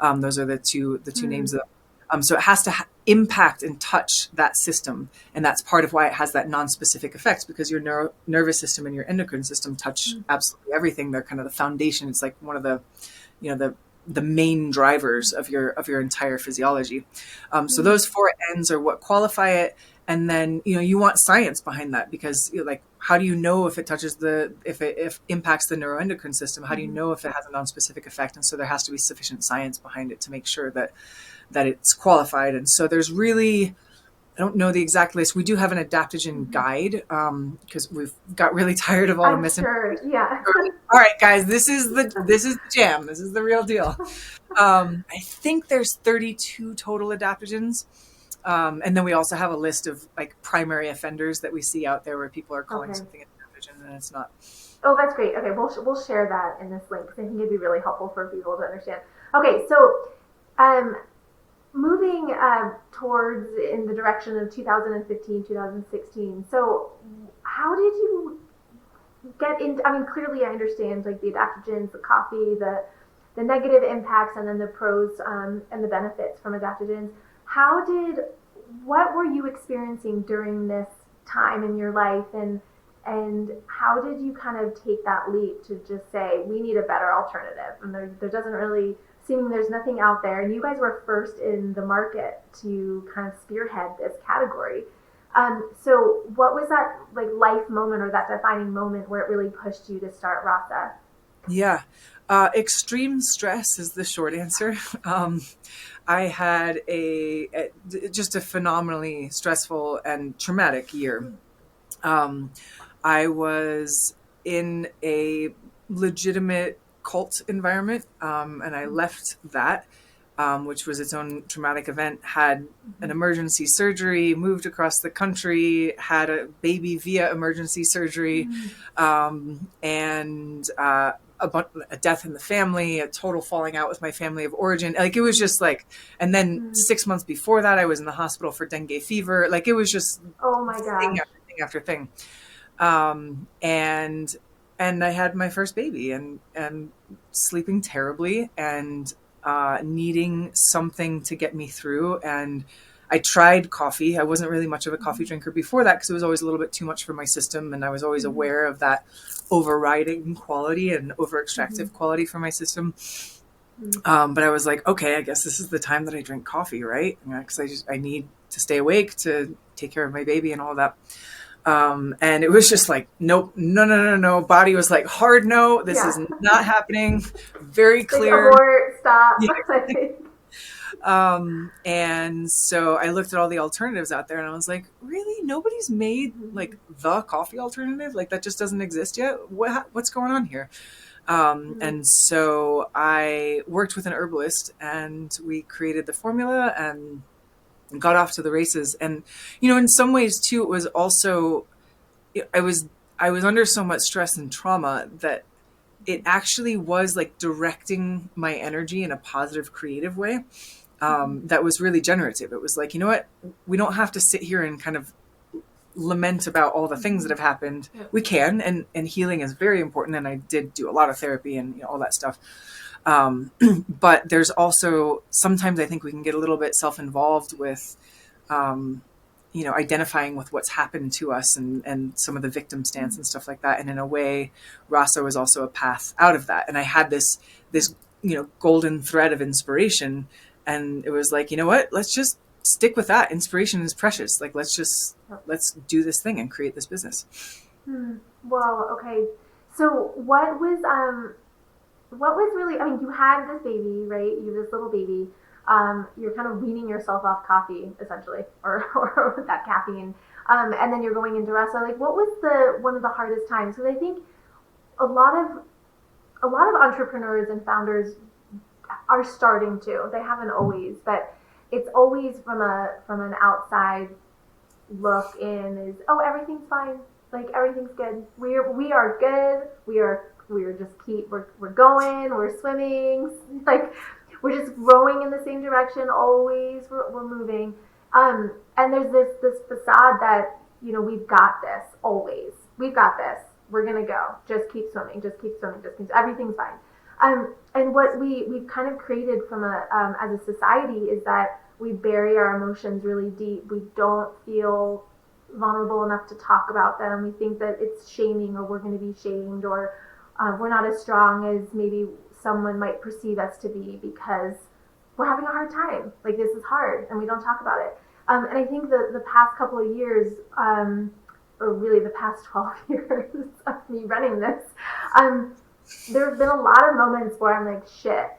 Those are the two names of So it has to impact and touch that system. And that's part of why it has that non-specific effect, because your nervous system and your endocrine system touch absolutely everything. They're kind of the foundation. It's like one of the, the main drivers of your entire physiology. So those four ends are what qualify it. And then, you want science behind that, because like, how do you know if it touches if it impacts the neuroendocrine system? How do you know if it has a non-specific effect? And so there has to be sufficient science behind it to make sure that it's qualified. And so there's really, I don't know the exact list. We do have an adaptogen guide, because we've got really tired of all the misinformation. Sure. Yeah. All right, guys, this is the jam. This is the real deal. I think there's 32 total adaptogens. And then we also have a list of like primary offenders that we see out there where people are calling something an adaptogen and it's not. Oh, that's great. Okay, we'll share that in this link because I think it'd be really helpful for people to understand. Okay, so moving towards in the direction of 2015, 2016. So how did you get into, I mean, clearly I understand like the adaptogens, the coffee, the negative impacts, and then the pros and the benefits from adaptogens. What were you experiencing during this time in your life, and how did you kind of take that leap to just say, we need a better alternative? And there doesn't really seem, there's nothing out there. And you guys were first in the market to kind of spearhead this category. So what was that like life moment or that defining moment where it really pushed you to start Rasa? Yeah. Extreme stress is the short answer. I had just a phenomenally stressful and traumatic year. I was in a legitimate cult environment, and I left that, which was its own traumatic event, had an emergency surgery, moved across the country, had a baby via emergency surgery, and a death in the family, a total falling out with my family of origin. Like, it was just like, and then 6 months before that, I was in the hospital for dengue fever. Like, it was just oh my gosh, thing after thing. And I had my first baby and sleeping terribly and needing something to get me through. And I tried coffee. I wasn't really much of a coffee drinker before that because it was always a little bit too much for my system. And I was always aware of that overriding quality and over extractive quality for my system. But I was like, okay, I guess this is the time that I drink coffee, right? Because I need to stay awake to take care of my baby and all that. And it was just like, nope, no. Body was like, hard no, this is not happening. Very clear. Abort, stop. Yeah. And so I looked at all the alternatives out there and I was like, really? Nobody's made like the coffee alternative? Like, that just doesn't exist yet? What's going on here? And so I worked with an herbalist and we created the formula and got off to the races. And, in some ways too, it was also, I was under so much stress and trauma that it actually was like directing my energy in a positive, creative way. That was really generative. It was like, you know what, we don't have to sit here and kind of lament about all the things that have happened. We can, and healing is very important. And I did do a lot of therapy and all that stuff. But there's also, sometimes I think we can get a little bit self-involved with, identifying with what's happened to us and some of the victim stance and stuff like that. And in a way, Rasa was also a path out of that. And I had this, golden thread of inspiration. And it was like, you know what, let's just stick with that. Inspiration is precious. Like, let's do this thing and create this business. Wow. Okay. So what was really, I mean, you had this baby, right? You have this little baby. You're kind of weaning yourself off coffee, essentially, or that caffeine. And then you're going into Rasa. Like, what was one of the hardest times? Because I think a lot of entrepreneurs and founders are starting to. They haven't always, but it's always from an outside look in is, oh, everything's fine. Like, everything's good. We are good. We're just we're going, we're swimming, like we're just rowing in the same direction always. We're moving. And there's this facade that, we've got this always. We've got this. We're gonna go. Just keep swimming. Everything's fine. And what we've kind of created from as a society is that we bury our emotions really deep. We don't feel vulnerable enough to talk about them. We think that it's shaming, or we're going to be shamed, or we're not as strong as maybe someone might perceive us to be because we're having a hard time. Like, this is hard, and we don't talk about it. And I think the past couple of years, or really the past 12 years of me running this, there have been a lot of moments where I'm like, shit,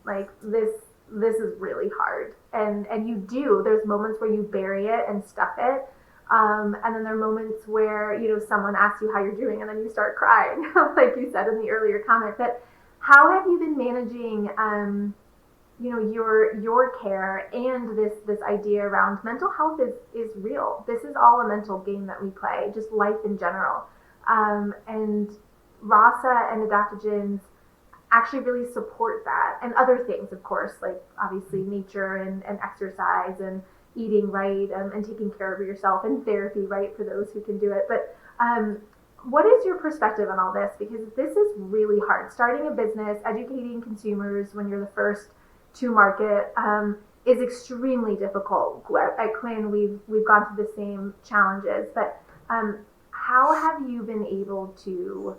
like this is really hard. And there's moments where you bury it and stuff it. And then there are moments where, someone asks you how you're doing and then you start crying, like you said in the earlier comment. But how have you been managing, your care and this idea around mental health is real. This is all a mental game that we play, just life in general. And Rasa and adaptogens actually really support that, and other things, of course, like obviously nature and exercise and eating right, and taking care of yourself, and therapy, right, for those who can do it. But what is your perspective on all this? Because this is really hard. Starting a business, educating consumers when you're the first to market is extremely difficult. At Quinn, we've gone through the same challenges. But how have you been able to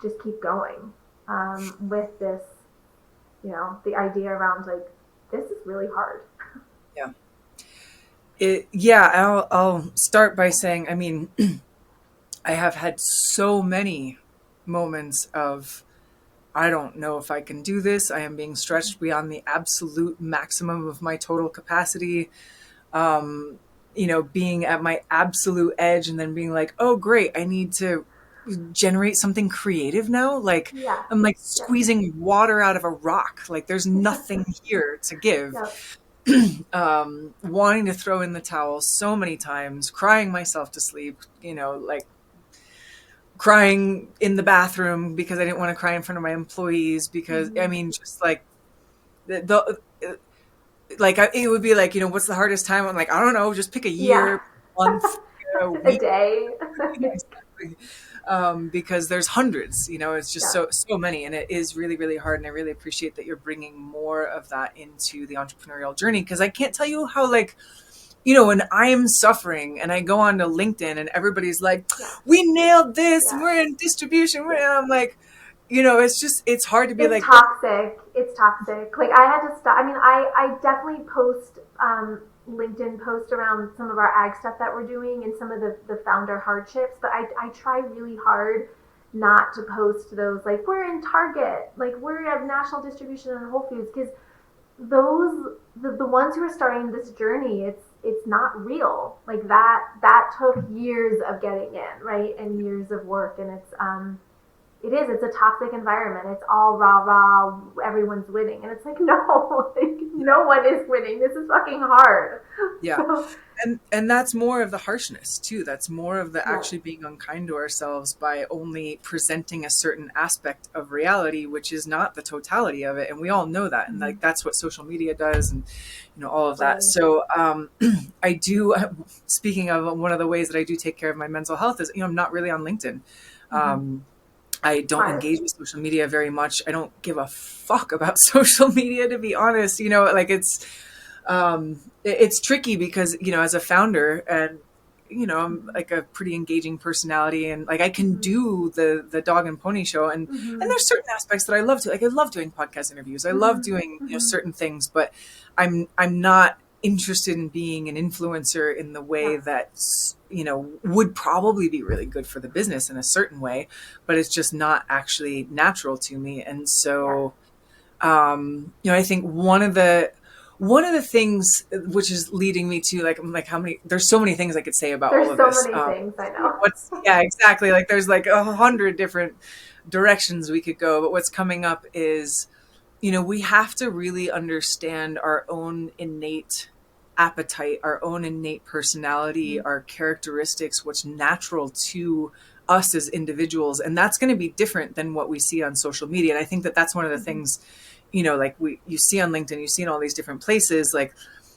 just keep going with this, the idea around like, this is really hard? I'll start by saying, I mean, I have had so many moments of, I don't know if I can do this. I am being stretched beyond the absolute maximum of my total capacity. Being at my absolute edge and then being like, oh, great, I need to generate something creative now. Like, Yeah. I'm like squeezing water out of a rock. Like, there's nothing here to give. Wanting to throw in the towel so many times, crying myself to sleep, like crying in the bathroom because I didn't want to cry in front of my employees because I mean, just like it would be like, what's the hardest time? I'm like, I don't know, just pick a year, month, a week, a day. Exactly. Because there's hundreds, it's just so many, and it is really, really hard. And I really appreciate that you're bringing more of that into the entrepreneurial journey. Cause I can't tell you how, like, when I'm suffering and I go onto LinkedIn and everybody's like, we nailed this, we're in distribution. And I'm like, it's hard to be It's toxic. It's toxic. Like, I had to stop. I mean, I definitely post LinkedIn posts around some of our ag stuff that we're doing and some of the founder hardships, but I try really hard not to post those, like, we're in Target, like, we're at national distribution in Whole Foods, because those, the ones who are starting this journey, it's not real. Like, that took years of getting in, right, and years of work, and it's a toxic environment. It's all rah, everyone's winning. And it's like, no, like, no one is winning. This is fucking hard. Yeah. So, and that's more of the harshness too. That's more of the actually being unkind to ourselves by only presenting a certain aspect of reality, which is not the totality of it. And we all know that. And like, that's what social media does, and, all of that. Right. So I do, speaking of, one of the ways that I do take care of my mental health is, I'm not really on LinkedIn. I don't engage with social media very much. I don't give a fuck about social media, to be honest. Like, it's tricky because, as a founder, and, I'm like a pretty engaging personality, and like I can do the dog and pony show, and there's certain aspects that I love to, like, I love doing podcast interviews. I love doing, certain things, but I'm not interested in being an influencer in the way that, would probably be really good for the business in a certain way, but it's just not actually natural to me. And so, I think one of the things, which is leading me to, like, I'm like, there's so many things I could say about all of this. There's so many things, I know. Exactly. Like, there's like 100 different directions we could go, but what's coming up is, we have to really understand our own innate appetite, our own innate personality, our characteristics, what's natural to us as individuals. And that's going to be different than what we see on social media. And I think that that's one of the things, like you see on LinkedIn, you see in all these different places, like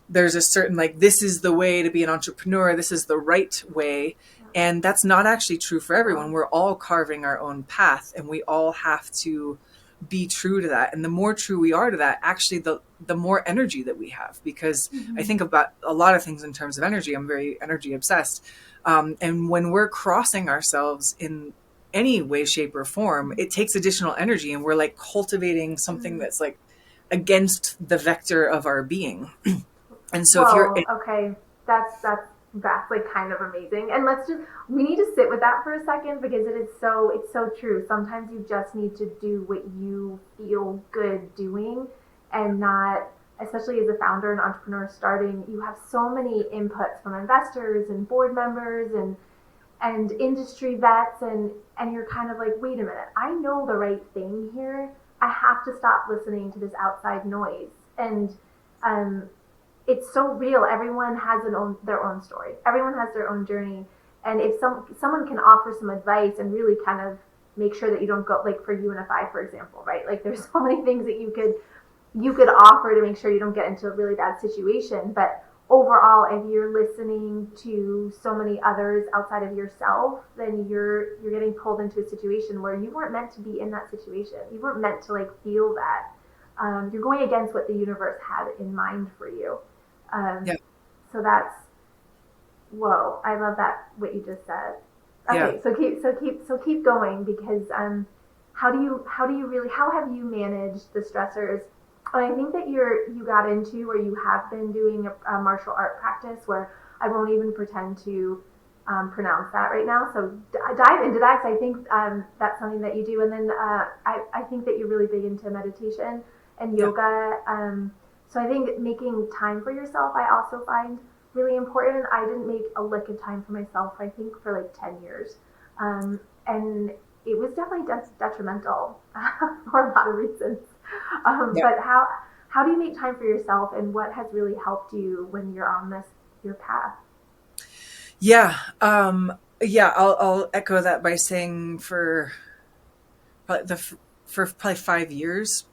there's a certain, like, this is the way to be an entrepreneur, this is the right way. And that's not actually true for everyone. We're all carving our own path, and we all have to be true to that. And the more true we are to that, actually the more energy that we have, because I think about a lot of things in terms of energy. I'm very energy obsessed. And when we're crossing ourselves in any way, shape, or form, it takes additional energy, and we're like cultivating something that's like against the vector of our being. And so if you're okay, that's like kind of amazing. And we need to sit with that for a second, because it's so true. Sometimes you just need to do what you feel good doing, and not, especially as a founder and entrepreneur starting, you have so many inputs from investors and board members and industry vets, and you're kind of like, wait a minute, I know the right thing here. I have to stop listening to this outside noise. And it's so real. Everyone has their own story. Everyone has their own journey. And if someone can offer some advice and really kind of make sure that you don't go, like for you and I, for example, right? Like there's so many things that you could offer to make sure you don't get into a really bad situation. But overall, if you're listening to so many others outside of yourself, then you're getting pulled into a situation where you weren't meant to be in that situation. You weren't meant to like feel that. You're going against what the universe had in mind for you. So that's, whoa, I love that, what you just said. Okay, so keep going, because how have you managed the stressors? And I think that you got into, or you have been doing a martial art practice, where I won't even pretend to pronounce that right now. So dive into that, because I think that's something that you do. And then I think that you're really big into meditation and yoga. So I think making time for yourself, I also find really important. I didn't make a lick of time for myself, I think, for like 10 years. And it was definitely detrimental for a lot of reasons. But how do you make time for yourself, and what has really helped you when you're on your path? I'll echo that by saying for probably 5 years,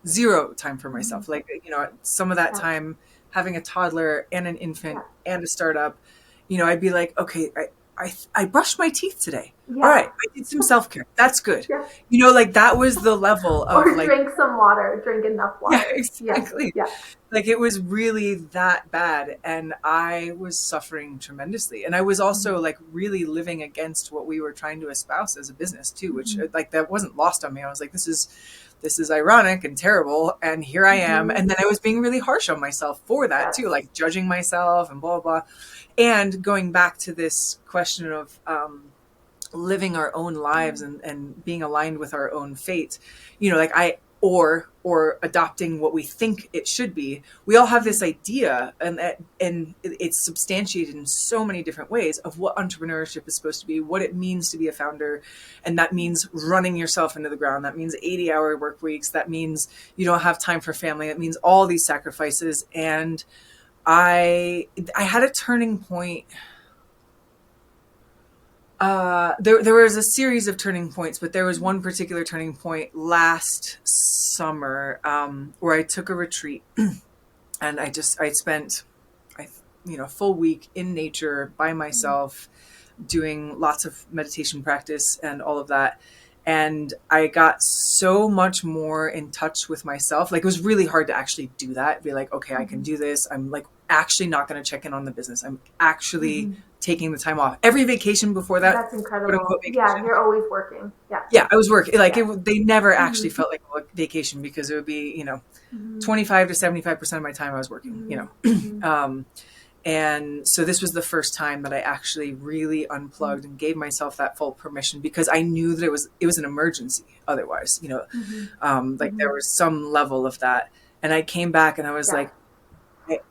zero time for myself. Like, some of that time having a toddler and an infant and a startup, I'd be like, okay, I brushed my teeth today. All right, I did some self-care. That's good. Like that was the level of or like, drink some water, drink enough water. Yeah, exactly. Like it was really that bad, and I was suffering tremendously. And I was also like really living against what we were trying to espouse as a business too, which like that wasn't lost on me. I was like, this is ironic and terrible, and here I am. And then I was being really harsh on myself for that too, like judging myself and blah, blah, blah. And going back to this question of living our own lives and being aligned with our own fate, like or adopting what we think it should be. We all have this idea, and it's substantiated in so many different ways of what entrepreneurship is supposed to be, what it means to be a founder. And that means running yourself into the ground. That means 80-hour work weeks. That means you don't have time for family. That means all these sacrifices. And I had a turning point. There was a series of turning points, but there was one particular turning point last summer where I took a retreat, and I spent a full week in nature by myself, doing lots of meditation practice and all of that. And I got so much more in touch with myself. Like it was really hard to actually do that. Be like, okay, I can do this. I'm like actually not going to check in on the business. I'm actually taking the time off. Every vacation before that. That's incredible. Yeah, you're always working. Yeah, I was working. Like they never actually felt like a vacation, because it would be 25 to 75% of my time I was working. And so this was the first time that I actually really unplugged and gave myself that full permission, because I knew that it was an emergency otherwise, like there was some level of that. And I came back and I was like,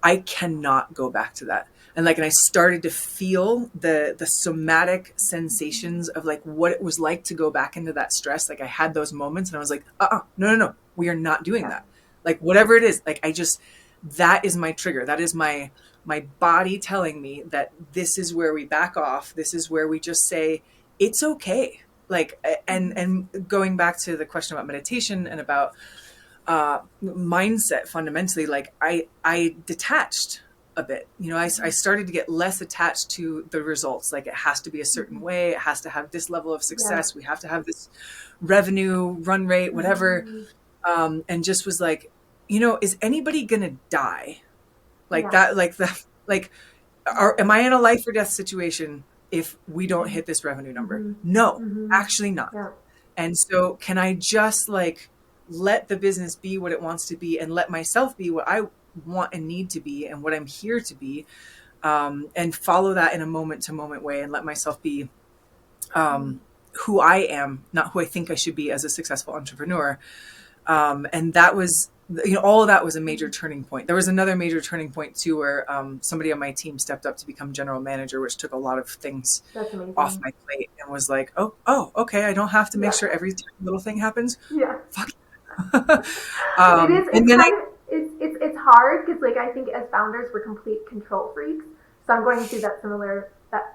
I cannot go back to that. And I started to feel the somatic sensations of like what it was like to go back into that stress. Like I had those moments and I was like, no, we are not doing that. Like whatever it is, like that is my trigger. That is my body telling me that this is where we back off. This is where we just say, it's okay. Like, and going back to the question about meditation and about mindset fundamentally, like I detached a bit, I started to get less attached to the results. Like it has to be a certain way. It has to have this level of success. We have to have this revenue, run rate, whatever. And just was like, is anybody going to die? Like that, am I in a life or death situation if we don't hit this revenue number? No, actually not. Yeah. And so can I just like let the business be what it wants to be and let myself be what I want and need to be and what I'm here to be, and follow that in a moment to moment way and let myself be who I am, not who I think I should be as a successful entrepreneur. And that was, all of that was a major turning point. There was another major turning point too, where somebody on my team stepped up to become general manager, which took a lot of things off my plate and was like, oh, okay, I don't have to make sure every little thing happens. Yeah. Fuck. It's hard because like I think as founders we're complete control freaks. So I'm going through that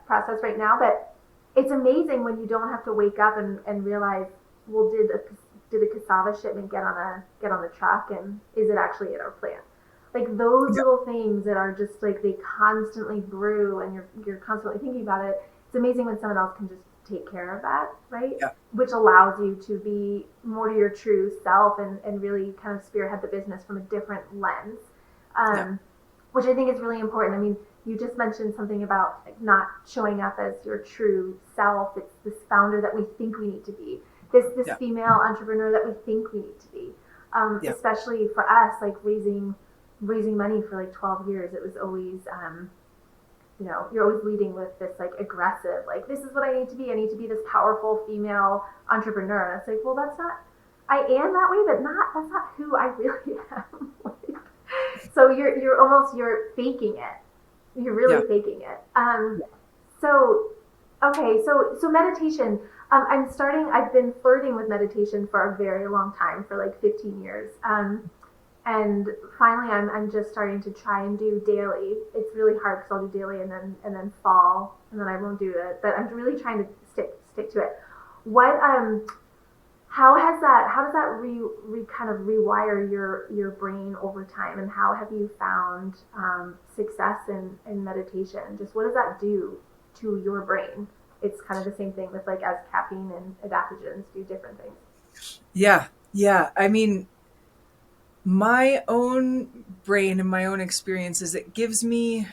process right now. But it's amazing when you don't have to wake up and realize, well, did a cassava shipment get on the truck, and is it actually at our plant? Like those little things that are just like they constantly brew, and you're constantly thinking about it. It's amazing when someone else can just take care of that, right? Yeah. Which allows you to be more to your true self and really kind of spearhead the business from a different lens, which I think is really important. I mean, you just mentioned something about like, not showing up as your true self. It's this founder that we think we need to be. This female entrepreneur that we think we need to be, especially for us, like raising money for like 12 years. It was always, you're always leading with this like aggressive, like this is what I need to be. I need to be this powerful female entrepreneur. And it's like, well, I am that way, but that's not who I really am. So you're faking it. You're really faking it. So meditation. I've been flirting with meditation for a very long time, for like 15 years. And finally I'm just starting to try and do daily. It's really hard because I'll do daily and then fall and then I won't do it. But I'm really trying to stick to it. How does that kind of rewire your brain over time, and how have you found success in meditation? Just what does that do to your brain? It's kind of the same thing with like as caffeine and adaptogens do different things. Yeah. I mean, my own brain and my own experiences, it gives me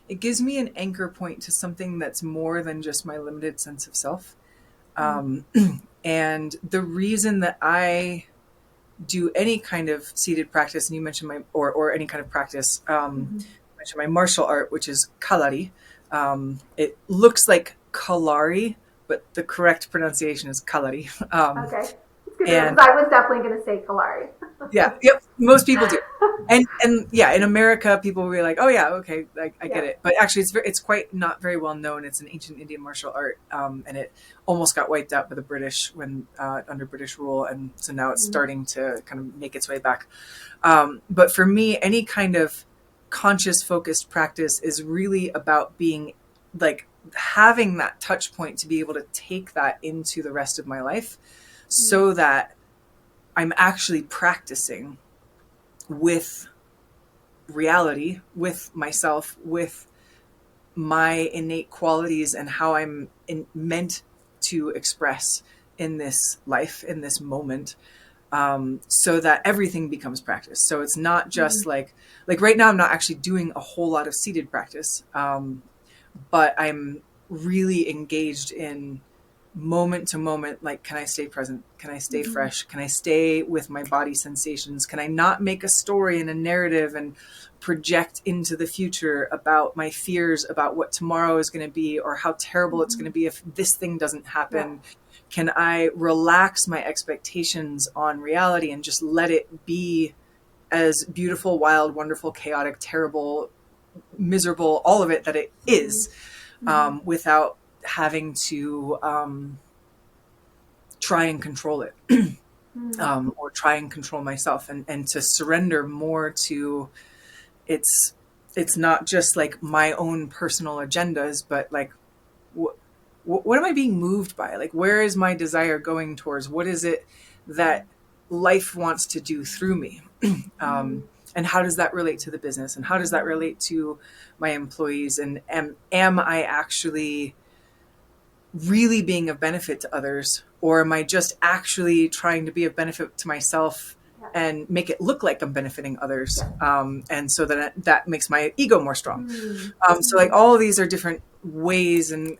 an anchor point to something that's more than just my limited sense of self. And the reason that I do any kind of seated practice, and you mentioned or any kind of practice, you mentioned my martial art, which is kalari. It looks like kalari, but the correct pronunciation is kalari. Okay. It's good because I was definitely going to say kalari. Yep. Most people do. And in America, people will be like, oh yeah, okay, I get it. But actually it's quite not very well known. It's an ancient Indian martial art. And it almost got wiped out by the British when, under British rule. And so now it's starting to kind of make its way back. But for me, any kind of conscious focused practice is really about being like having that touch point to be able to take that into the rest of my life, so that I'm actually practicing with reality, with myself, with my innate qualities and how I'm meant to express in this life, in this moment, so that everything becomes practice. So it's not just like right now, I'm not actually doing a whole lot of seated practice, but I'm really engaged in moment to moment, like, can I stay present? Can I stay fresh? Can I stay with my body sensations? Can I not make a story and a narrative and project into the future about my fears about what tomorrow is going to be, or how terrible it's going to be if this thing doesn't happen? Can I relax my expectations on reality and just let it be as beautiful, wild, wonderful, chaotic, terrible, miserable, all of it that it is, without having to try and control it, or try and control myself, and to surrender more to it's not just like my own personal agendas, but like what am I being moved by? Like, where is my desire going towards? What is it that life wants to do through me? And how does that relate to the business? And how does that relate to my employees? And am I actually really being of benefit to others or am I just actually trying to be of benefit to myself and make it look like I'm benefiting others? And so that makes my ego more strong. So like all of these are different ways and,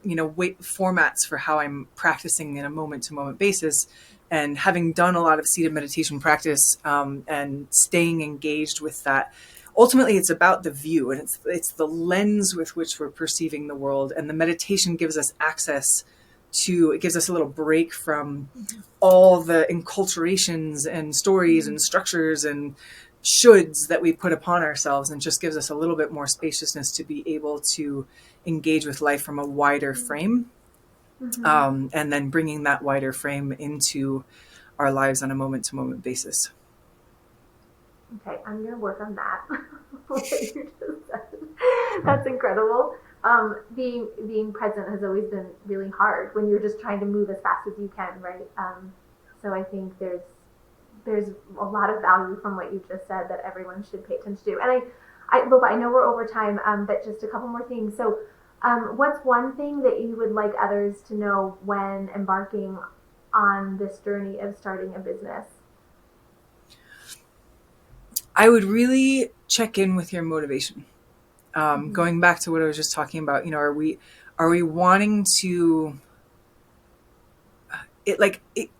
formats for how I'm practicing in a moment to moment basis. And having done a lot of seated meditation practice, and staying engaged with that, ultimately it's about the view, and it's the lens with which we're perceiving the world. And the meditation gives us access to, it gives us a little break from all the enculturations and stories and structures and shoulds that we put upon ourselves, and just gives us a little bit more spaciousness to be able to engage with life from a wider frame. And then bringing that wider frame into our lives on a moment to moment basis. Okay, I'm going to work on that. What you just said. That's incredible. Being present has always been really hard when you're just trying to move as fast as you can, right? So I think there's a lot of value from what you just said that everyone should pay attention to. And Lopa, I know we're over time, but just a couple more things. So what's one thing that you would like others to know when embarking on this journey of starting a business? I would really check in with your motivation. Going back to what I was just talking about, are we wanting to,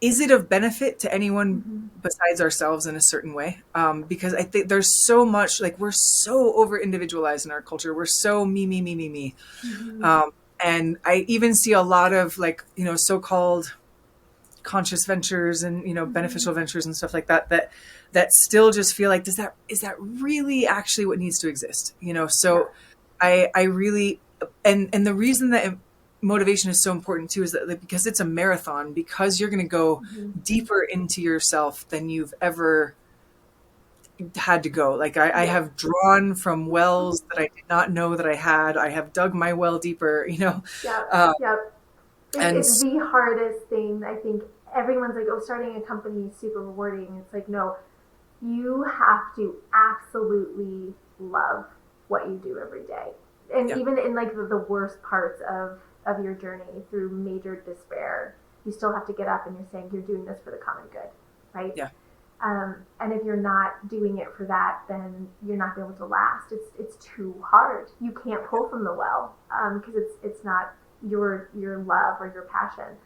is it of benefit to anyone besides ourselves in a certain way? Because I think there's so much, we're so over individualized in our culture. We're so me. And I even see a lot of so-called conscious ventures and, beneficial ventures and stuff like that still just feel like, is that really actually what needs to exist? So I really, and the reason that motivation is so important too, is that because it's a marathon, because you're going to go deeper into yourself than you've ever had to go. I have drawn from wells that I did not know that I had. I have dug my well deeper, It's the hardest thing. I think everyone's like, oh, starting a company is super rewarding. It's like, no, you have to absolutely love what you do every day. And even in the worst parts of your journey through major despair, you still have to get up and you're saying you're doing this for the common good, right? Yeah. And if you're not doing it for that, then you're not going to be able to last. It's too hard. You can't pull from the well because it's not your love or your passion.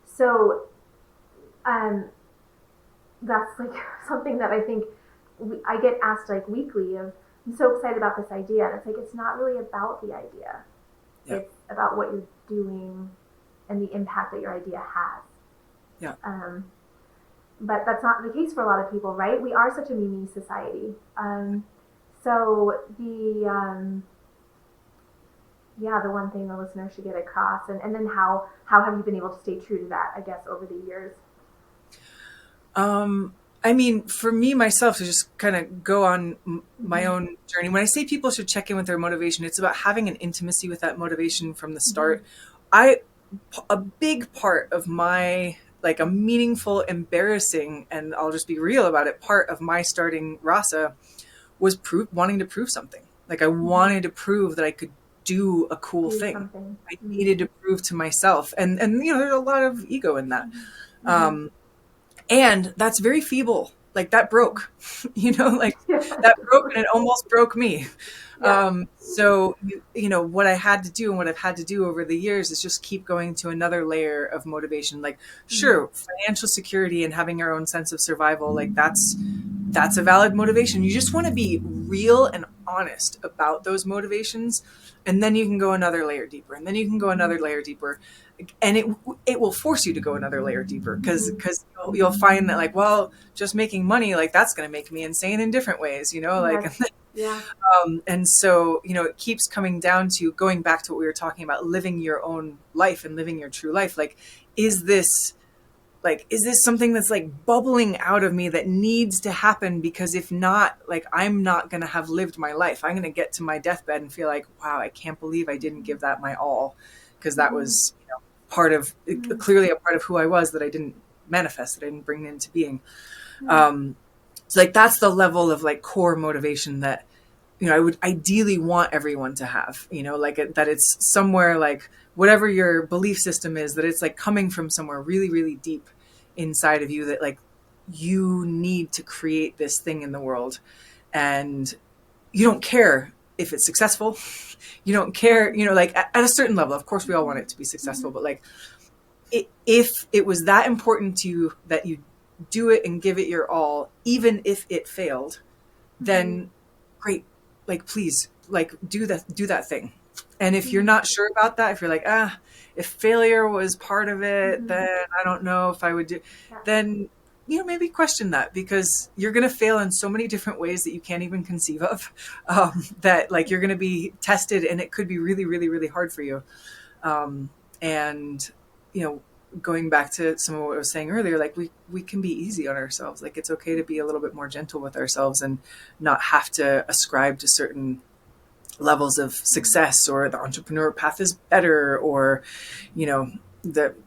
So that's something that I think I get asked weekly of, I'm so excited about this idea. And it's not really about the idea. Yeah. It's about what you're doing and the impact that your idea has. Yeah. But that's not the case for a lot of people, right? We are such a me society. So the one thing the listener should get across, and then how have you been able to stay true to that, I guess, over the years? I mean, for me, myself, to just kind of go on my own journey, when I say people should check in with their motivation, it's about having an intimacy with that motivation from the start. A big part of my, a meaningful, embarrassing, and I'll just be real about it, part of my starting Rasa was wanting to prove something. I wanted to prove that I could do a cool thing. Something. I needed to prove to myself. And there's a lot of ego in that. And that's very feeble. That broke, that broke, and it almost broke me. So, what I had to do and what I've had to do over the years is just keep going to another layer of motivation. Sure, financial security and having your own sense of survival, that's a valid motivation. You just want to be real and honest about those motivations. And then you can go another layer deeper, and then you can go another layer deeper. And it will force you to go another layer deeper because you'll find that just making money, that's going to make me insane in different ways, and so, it keeps coming down to going back to what we were talking about, living your own life and living your true life. Is this something that's bubbling out of me that needs to happen? Because if not, I'm not going to have lived my life. I'm going to get to my deathbed and feel wow, I can't believe I didn't give that my all, because that was, clearly a part of who I was that I didn't manifest, that I didn't bring into being. So that's the level of core motivation that I would ideally want everyone to have, that it's somewhere like whatever your belief system is, that it's like coming from somewhere really, really deep inside of you, that like you need to create this thing in the world, and you don't care if it's successful. You don't care, like at a certain level, of course we all want it to be successful, but like if it was that important to you that you do it and give it your all, even if it failed, then great. Like, please, like do that thing. And if you're not sure about that, if you're like, if failure was part of it, then I don't know if I would do, then, maybe question that, because you're going to fail in so many different ways that you can't even conceive of, that like you're going to be tested, and it could be really, really, really hard for you. And, going back to some of what I was saying earlier, like we can be easy on ourselves. Like, it's okay to be a little bit more gentle with ourselves and not have to ascribe to certain levels of success, or the entrepreneur path is better, or,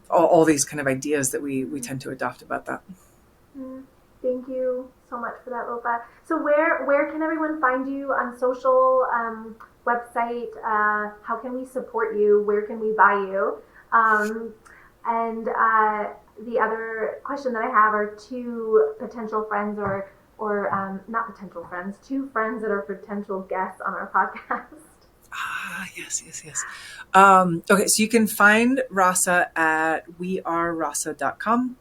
all these kind of ideas that we tend to adopt about that. Thank you so much for that, Lopa. So where can everyone find you on social, website? How can we support you? Where can we buy you? And the other question that I have are two potential friends, or not potential friends, two friends that are potential guests on our podcast. Yes. Okay, so you can find Rasa at wearerasa.com.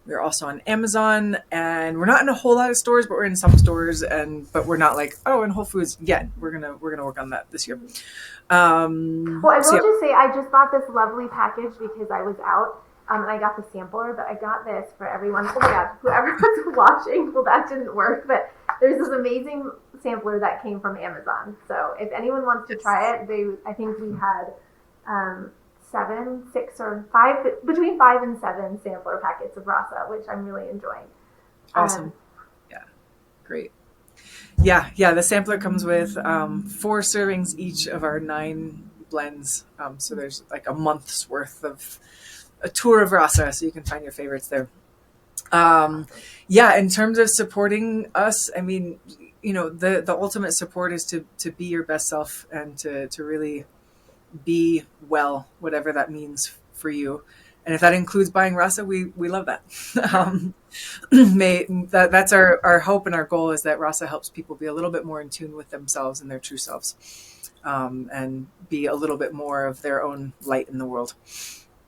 We're also on Amazon, and we're not in a whole lot of stores, but we're in some stores, but we're not like, in Whole Foods yet. We're gonna work on that this year. Well, I will just say, I just bought this lovely package because I was out, and I got the sampler, but I got this for everyone. Oh my God, whoever was watching, well, that didn't work, but there's this amazing sampler that came from Amazon. So if anyone wants to try it, I think we had 5, between 5 and 7 sampler packets of Rasa, which I'm really enjoying. Awesome. Yeah, great. Yeah. The sampler comes with 4 servings each of our 9 blends. So there's like a month's worth of a tour of Rasa, so you can find your favorites there. In terms of supporting us, I mean, the ultimate support is to be your best self, and to really be well, whatever that means for you. And if that includes buying Rasa, we love that. That's our hope, and our goal is that Rasa helps people be a little bit more in tune with themselves and their true selves, and be a little bit more of their own light in the world.